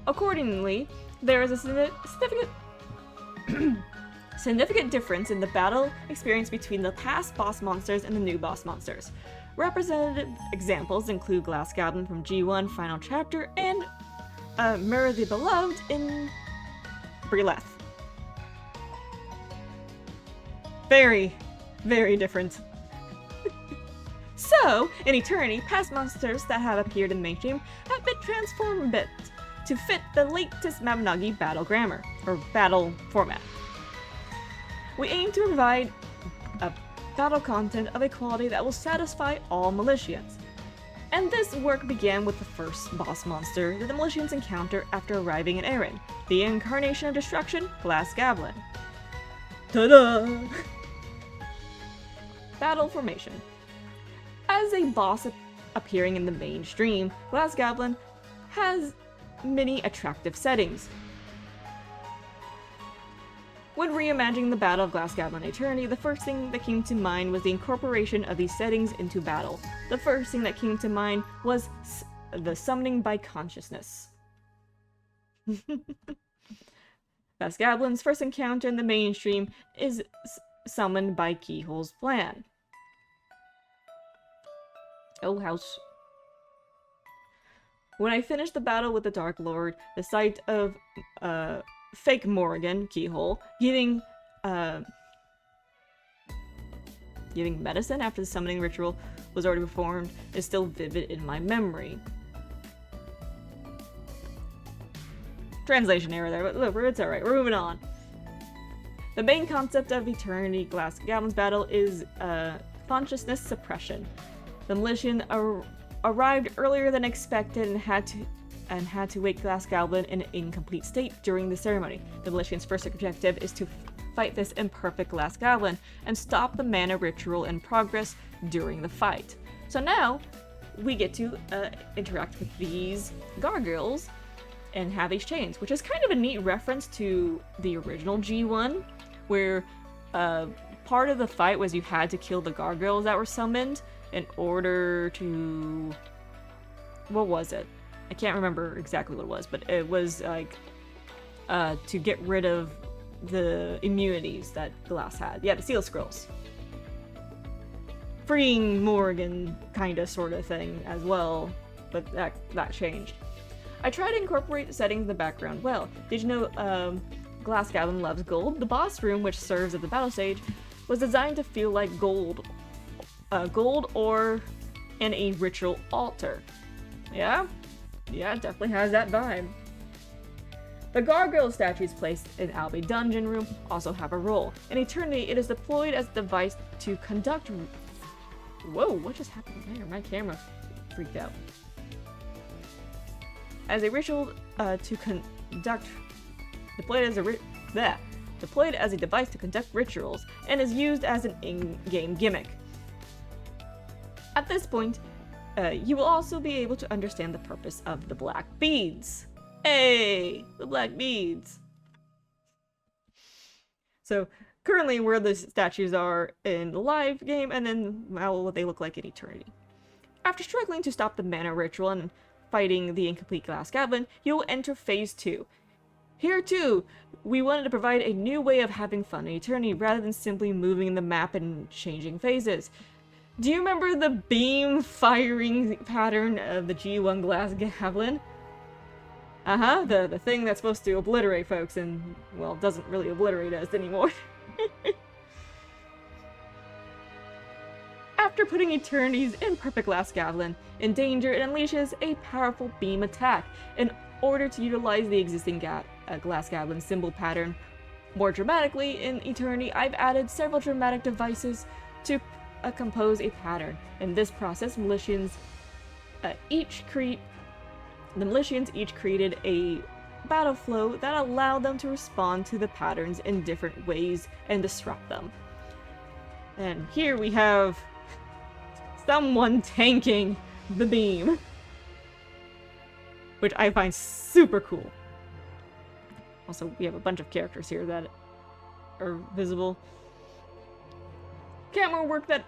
Accordingly, there is a significant difference in the battle experience between the past boss monsters and the new boss monsters. Representative examples include Glass Goblin from G1 Final Chapter and Mirror the Beloved in Brileth. Very, very different. So, in Eternity, past monsters that have appeared in mainstream have been transformed a bit to fit the latest Mabinogi battle grammar, or battle format. We aim to provide a battle content of a quality that will satisfy all Militians. And this work began with the first boss monster that the Militians encounter after arriving in Aaron, the incarnation of destruction, Glass Goblin. Ta-da! Battle formation. As a boss appearing in the mainstream, Glass Goblin has many attractive settings. When reimagining the Battle of Glass Goblin Eternity, the first thing that came to mind was the incorporation of these settings into battle. The first thing that came to mind was the summoning by consciousness. Glass Goblin's first encounter in the mainstream is summoned by Keyhole's plan. Oh, house. When I finished the battle with the Dark Lord, the sight of fake Morrigan, Keyhole, giving medicine after the summoning ritual was already performed is still vivid in my memory. Translation error there, but look, it's alright, we're moving on. The main concept of Eternity Glass Goblin's battle is consciousness suppression. The Militian arrived earlier than expected and had to wake Glass Goblin in an incomplete state during the ceremony. The Militian's first objective is to fight this imperfect Glass Goblin and stop the mana ritual in progress during the fight. So now we get to interact with these gargoyles and have these chains, which is kind of a neat reference to the original G1, where part of the fight was you had to kill the gargoyles that were summoned in order to... what was it? I can't remember exactly what it was, but it was like to get rid of the immunities that Glass had. Yeah, the Seal Scrolls. Freeing Morrigan kinda sorta thing as well, but that changed. I tried to incorporate the settings in the background well. Did you know Glass Goblin loves gold? The boss room, which serves as the battle stage, was designed to feel like gold or in a ritual altar. Yeah, it definitely has that vibe. The gargoyle statues placed in Albi Dungeon Room also have a role. In Eternity, it is deployed as a device to conduct... Whoa, what just happened there? My camera freaked out. As a ritual to conduct... Deployed as a device to conduct rituals, and is used as an in-game gimmick. At this point, you will also be able to understand the purpose of the black beads. Hey, the black beads. So, currently where the statues are in the live game, and then what they look like in Eternity. After struggling to stop the mana ritual and fighting the incomplete Glass Goblin, you will enter Phase 2. Here too, we wanted to provide a new way of having fun in Eternity rather than simply moving the map and changing phases. Do you remember the beam firing pattern of the G1 Glass Goblin? The thing that's supposed to obliterate folks and, well, doesn't really obliterate us anymore. After putting Eternity's imperfect Glass Goblin in danger, it unleashes a powerful beam attack in order to utilize the existing Glass Goblin symbol pattern. More dramatically, in Eternity, I've added several dramatic devices to compose a pattern. In this process, the Militians each created a battle flow that allowed them to respond to the patterns in different ways and disrupt them. And here we have someone tanking the beam, which I find super cool. Also, we have a bunch of characters here that are visible. Camera work that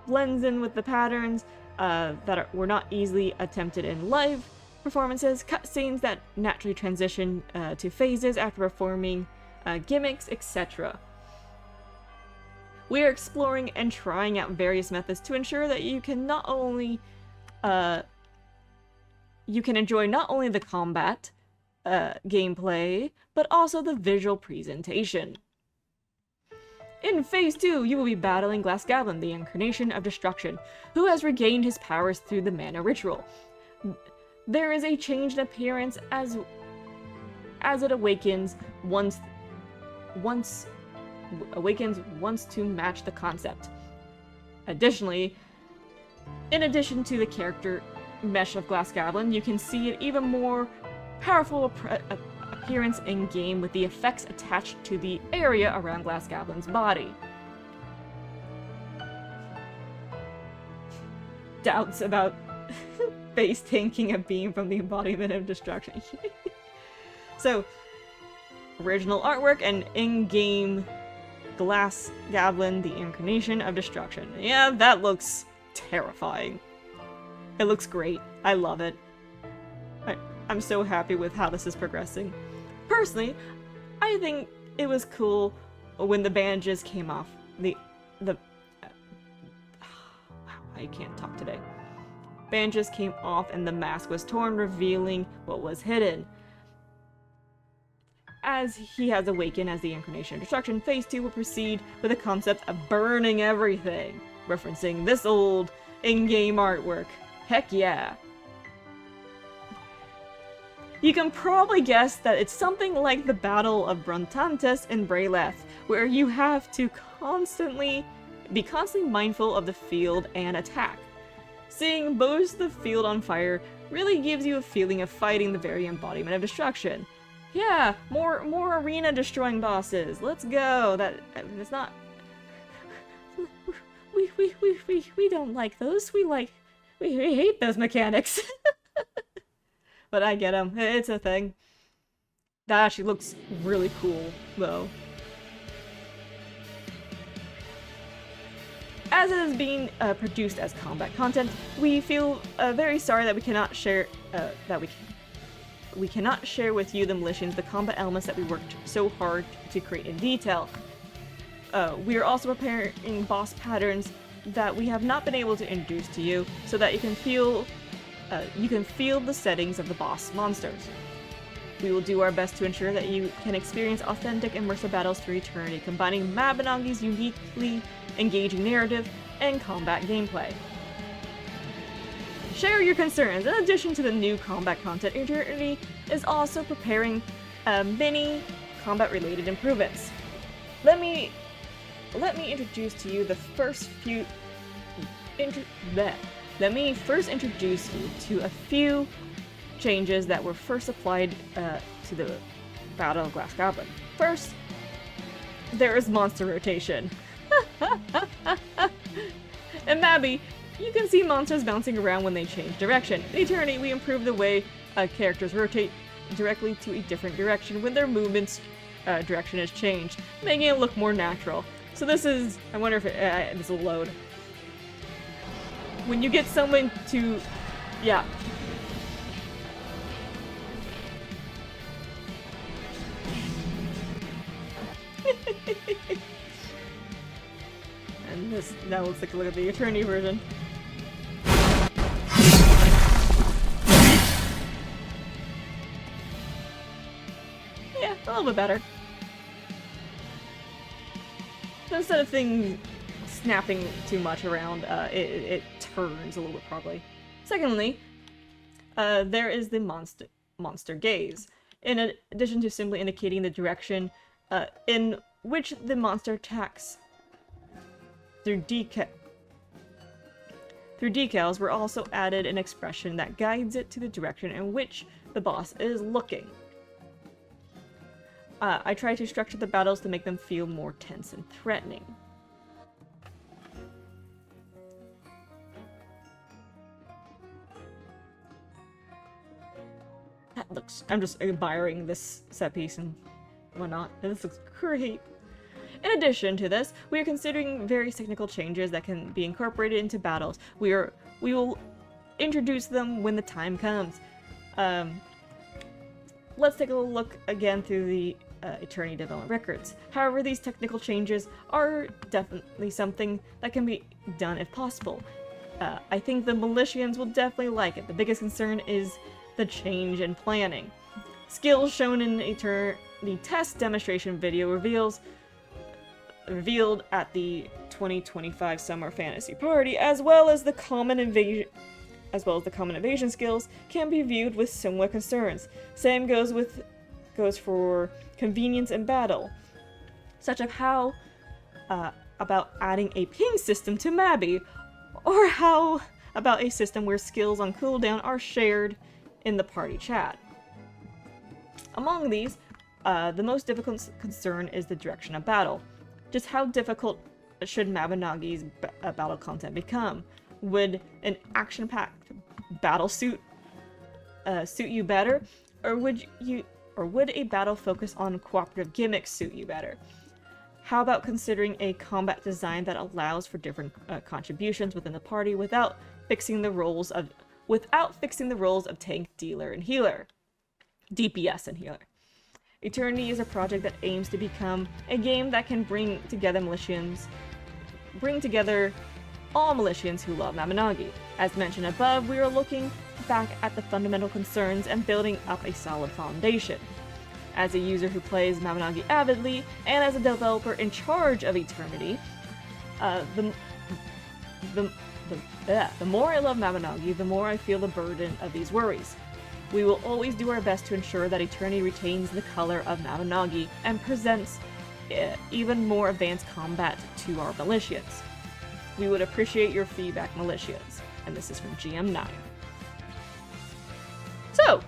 blends in with the patterns that were not easily attempted in live performances, cutscenes that naturally transition to phases after performing gimmicks, etc. We are exploring and trying out various methods to ensure that you can not only enjoy not only the combat gameplay, but also the visual presentation. In Phase 2, you will be battling Glass Goblin, the incarnation of destruction, who has regained his powers through the mana ritual. There is a change in appearance as it awakens once to match the concept. Additionally, in addition to the character mesh of Glass Goblin, you can see an even more powerful appearance in-game with the effects attached to the area around Glass Goblin's body. Doubts about base tanking a beam from the embodiment of destruction. So, original artwork and in-game Glass Goblin, the incarnation of destruction. Yeah, that looks terrifying. It looks great. I love it. I'm so happy with how this is progressing. Personally, I think it was cool when the bandages came off. I can't talk today. Bandages came off and the mask was torn, revealing what was hidden. As he has awakened as the incarnation of destruction, Phase 2 will proceed with the concept of burning everything, referencing this old in-game artwork. Heck yeah. You can probably guess that it's something like the Battle of Bruntantes in Brayleth, where you have to be constantly mindful of the field and attack. Seeing both the field on fire really gives you a feeling of fighting the very embodiment of destruction. Yeah, more arena destroying bosses. Let's go. It's not. We don't like those. We hate those mechanics. But I get them. It's a thing. That actually looks really cool, though. As it is being produced as combat content, we feel very sorry that we cannot share we cannot share with you the missions, the combat elements that we worked so hard to create in detail. We are also preparing boss patterns that we have not been able to introduce to you, so that you can feel the settings of the boss monsters. We will do our best to ensure that you can experience authentic immersive battles through eternity, combining Mabinogi's uniquely engaging narrative and combat gameplay. Share your concerns. In addition to the new combat content, Eternity is also preparing many combat-related improvements. Let me introduce to you the first few. Let me first introduce you to a few changes that were first applied to the Battle of Glass Goblin. First, there is monster rotation. In Mabby, you can see monsters bouncing around when they change direction. In Eternity, we improve the way characters rotate directly to a different direction when their movement's direction is changed, making it look more natural. So this is, I wonder if this will load. When you get someone to, yeah. And this, now let's take a look at the Eternity version. Yeah, a little bit better. So instead of things snapping too much around, it turns a little bit probably. Secondly, there is the monster gaze. In addition to simply indicating the direction in which the monster attacks through decals, were also added an expression that guides it to the direction in which the boss is looking. I try to structure the battles to make them feel more tense and threatening. That looks... I'm just admiring this set piece and whatnot. This looks great. addition to this, we are considering various technical changes that can be incorporated into battles. We will introduce them when the time comes. Let's take a look again through the Eternity development records. However, these technical changes are definitely something that can be done if possible. I think the Militians will definitely like it. The biggest concern is the change in planning. Skills shown in the test demonstration video revealed at the 2025 Summer Fantasy Party, as well as the common invasion skills, can be viewed with similar concerns. Same goes for convenience in battle, such as how about adding a ping system to Mabby, or how about a system where skills on cooldown are shared in the party chat. Among these, the most difficult concern is the direction of battle. Just how difficult should Mabinogi's battle content become? Would an action-packed battle suit you better, or would a battle focus on cooperative gimmicks suit you better? How about considering a combat design that allows for different contributions within the party without fixing the roles of tank, dealer, and healer, DPS and healer? Eternity is a project that aims to become a game that can bring together all Militians who love Mabinogi. As mentioned above, we are looking back at the fundamental concerns and building up a solid foundation. As a user who plays Mabinogi avidly, and as a developer in charge of Eternity, the more I love Mabinogi, the more I feel the burden of these worries. We will always do our best to ensure that Eternity retains the color of Mabinogi and presents even more advanced combat to our Militians. We would appreciate your feedback, Militians. And this is from GM9. So,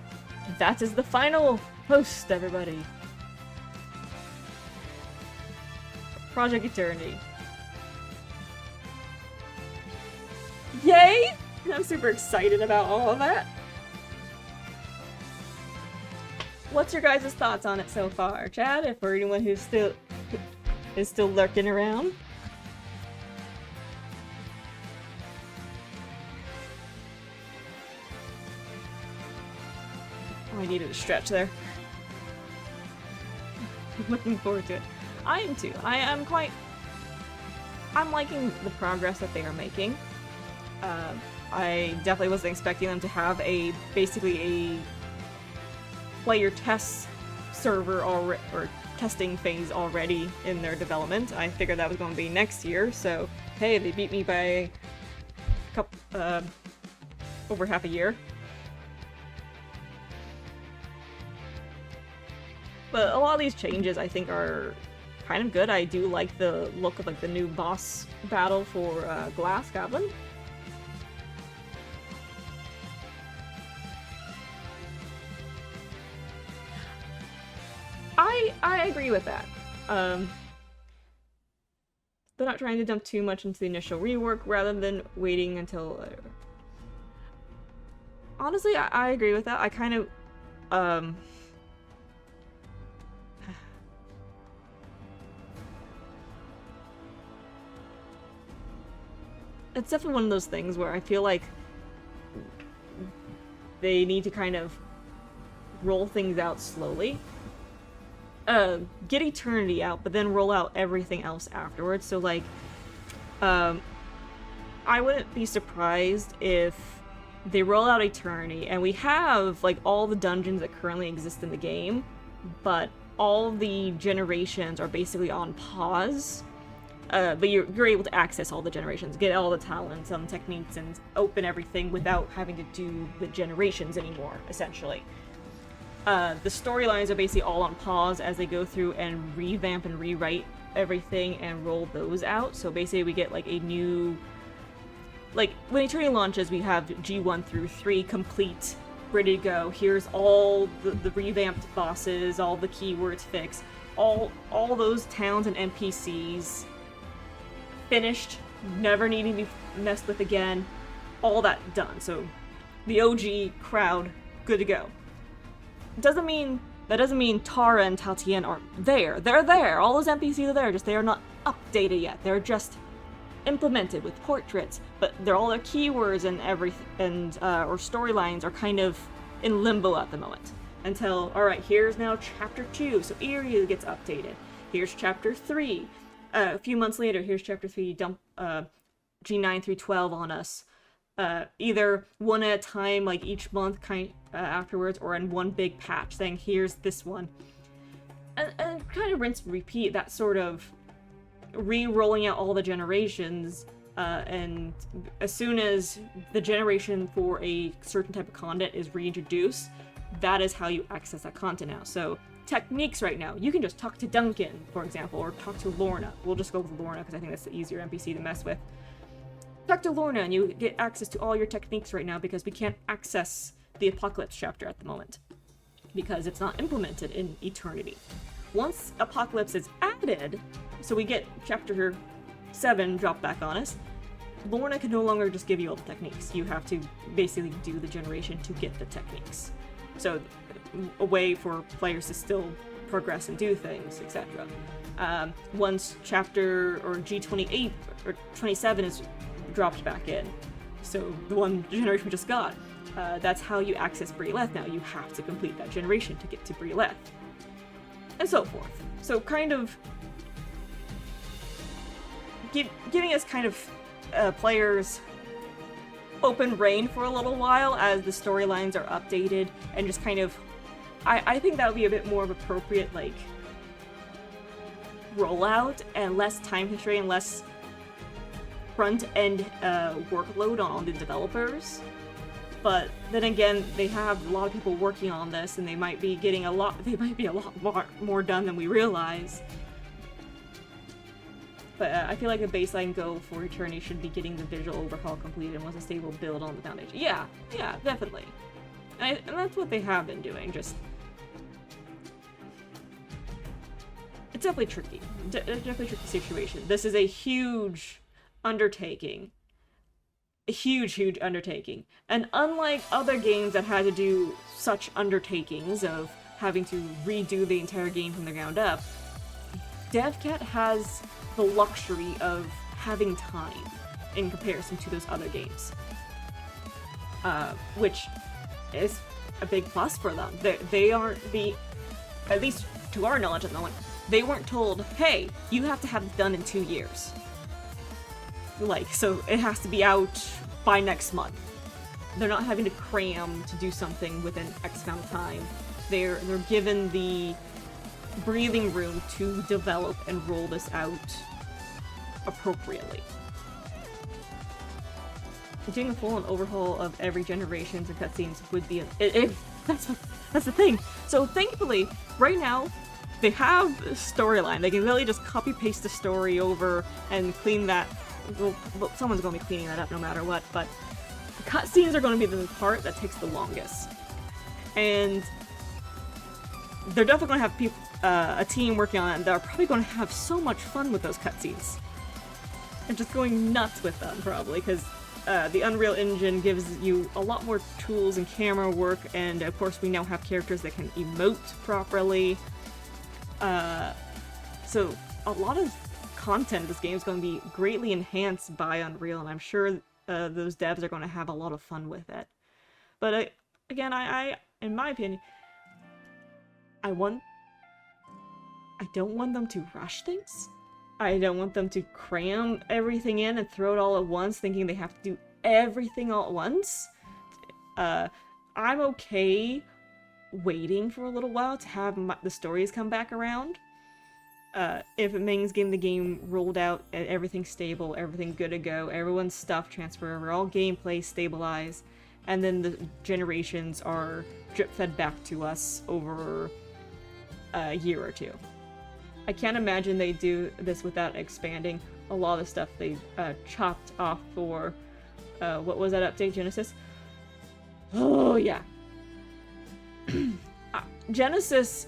that is the final post, everybody. Project Eternity. Yay! I'm super excited about all of that. What's your guys' thoughts on it so far, Chad? If for anyone who's still lurking around. Oh, I needed a stretch there. Looking forward to it. I am too. I'm liking the progress that they are making. I definitely wasn't expecting them to have basically a player test server or testing phase already in their development. I figured that was going to be next year, so hey, they beat me by over half a year. But a lot of these changes I think are kind of good. I do like the look of like the new boss battle for Glass Goblin. I agree with that. They're not trying to dump too much into the initial rework rather than waiting until... Honestly, I agree with that. I kind of... It's definitely one of those things where I feel like they need to kind of roll things out slowly. Get Eternity out, but then roll out everything else afterwards. So, like, I wouldn't be surprised if they roll out Eternity, and we have, like, all the dungeons that currently exist in the game, but all the generations are basically on pause. But you're able to access all the generations, get all the talents, techniques, and open everything without having to do the generations anymore, essentially. The storylines are basically all on pause as they go through and revamp and rewrite everything and roll those out. So basically we get like a new... Like, when Eternity launches, we have G1 through 3 complete, ready to go. Here's all the revamped bosses, all the keywords fixed, all those towns and NPCs finished, never needing to be messed with again, all that done. So the OG crowd, good to go. Doesn't mean That doesn't mean Tara and Tatian aren't there. They're there. All those NPCs are there, just they are not updated yet. They're just implemented with portraits, but all their keywords and everything or storylines are kind of in limbo at the moment. Until, alright, here's now chapter 2, so Iria gets updated. Here's chapter 3. A few months later, here's chapter 3, dump G9 through 12 on us. Either one at a time, like each month afterwards, or in one big patch, saying, here's this one. And kind of rinse and repeat, that sort of re-rolling out all the generations, and as soon as the generation for a certain type of content is reintroduced, that is how you access that content now. So, techniques right now, you can just talk to Duncan, for example, or talk to Lorna. We'll just go with Lorna, because I think that's the easier NPC to mess with. Talk to Lorna, and you get access to all your techniques right now, because we can't access the Apocalypse chapter at the moment, because it's not implemented in Eternity. Once Apocalypse is added, so we get chapter 7 dropped back on us, Lorna can no longer just give you all the techniques. You have to basically do the generation to get the techniques. So, a way for players to still progress and do things, etc. Once chapter or G28 or 27 is dropped back in, so the one generation we just got, that's how you access Brieleth now. You have to complete that generation to get to Brieleth. And so forth. So kind of giving us kind of players open reign for a little while as the storylines are updated, and just kind of, I think that would be a bit more of appropriate, like, rollout, and less time constraint, and less front-end workload on the developers. But then again, they have a lot of people working on this, and they might be a lot more done than we realize. But I feel like a baseline goal for Eternity should be getting the visual overhaul completed and once a stable build on the foundation. Yeah, definitely. And that's what they have been doing, just... It's definitely tricky. Definitely a tricky situation. This is a huge undertaking. A huge undertaking. And unlike other games that had to do such undertakings of having to redo the entire game from the ground up, DevCat has the luxury of having time in comparison to those other games. Which is a big plus for them. They aren't at least to our knowledge at the moment, they weren't told, hey, you have to have it done in 2 years. Like, so it has to be out by next month. They're not having to cram to do something within X amount of time. They're given the breathing room to develop and roll this out appropriately. Doing a full-on overhaul of every generation's and cutscenes would be that's the thing. So thankfully, right now, they have a storyline. They can really just copy-paste the story over and clean that. Well, someone's going to be cleaning that up no matter what, but cutscenes are going to be the part that takes the longest. And they're definitely going to have a team working on it, and they're probably going to have so much fun with those cutscenes. And just going nuts with them, probably, because the Unreal Engine gives you a lot more tools and camera work, and of course we now have characters that can emote properly. So a lot of content in this game is going to be greatly enhanced by Unreal, and I'm sure those devs are going to have a lot of fun with it. But again, I in my opinion, I don't want them to rush things. I don't want them to cram everything in and throw it all at once, thinking they have to do everything all at once. I'm okay waiting for a little while to have the stories come back around. If it means getting the game rolled out, everything's stable, everything good to go, everyone's stuff transfer over, all gameplay stabilized, and then the generations are drip-fed back to us over a year or two. I can't imagine they do this without expanding a lot of stuff they chopped off for, what was that update, Genesis? Oh, yeah. Genesis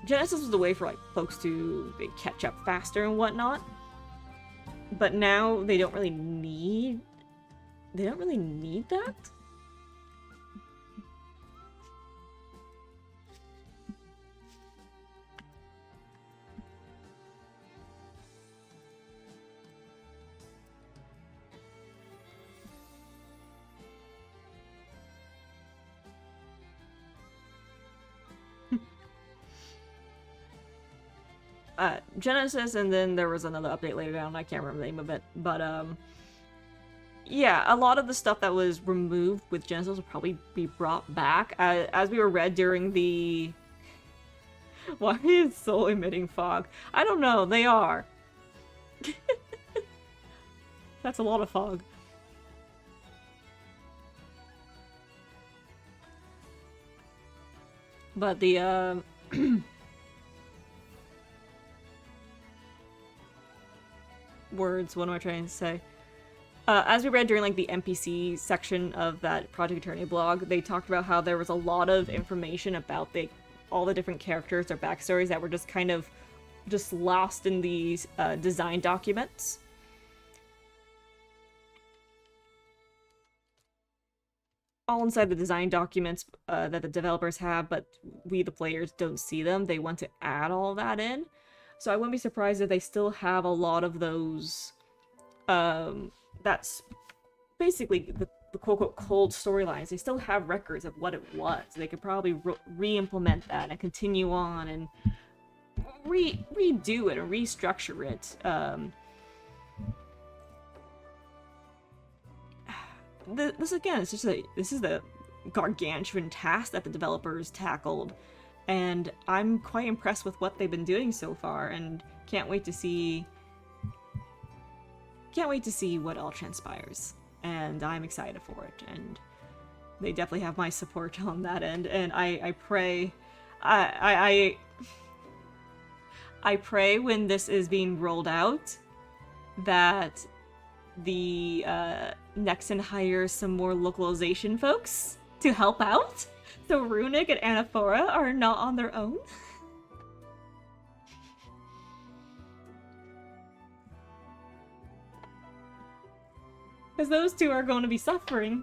was the way for, like, folks to catch up faster and whatnot. But now they don't really need that. Genesis, and then there was another update later down. I can't remember the name of it, but yeah, a lot of the stuff that was removed with Genesis will probably be brought back, as we were read during the. Why is Soul emitting fog? I don't know. They are. That's a lot of fog. But the words, what am I trying to say? As we read during like the NPC section of that Project Eternity blog, they talked about how there was a lot of information about all the different characters, their backstories that were just kind of just lost in these design documents. All inside the design documents that the developers have, but we, the players, don't see them. They want to add all that in. So I wouldn't be surprised if they still have a lot of those, that's basically the quote-unquote cold storylines. They still have records of what it was. They could probably re-implement that and continue on and redo it and restructure it. This again, this is the gargantuan task that the developers tackled, and I'm quite impressed with what they've been doing so far, and can't wait to see what all transpires. And I'm excited for it, and they definitely have my support on that end. And I pray, I pray when this is being rolled out that the Nexon hires some more localization folks to help out, so Runic and Anaphora are not on their own. Because those two are going to be suffering.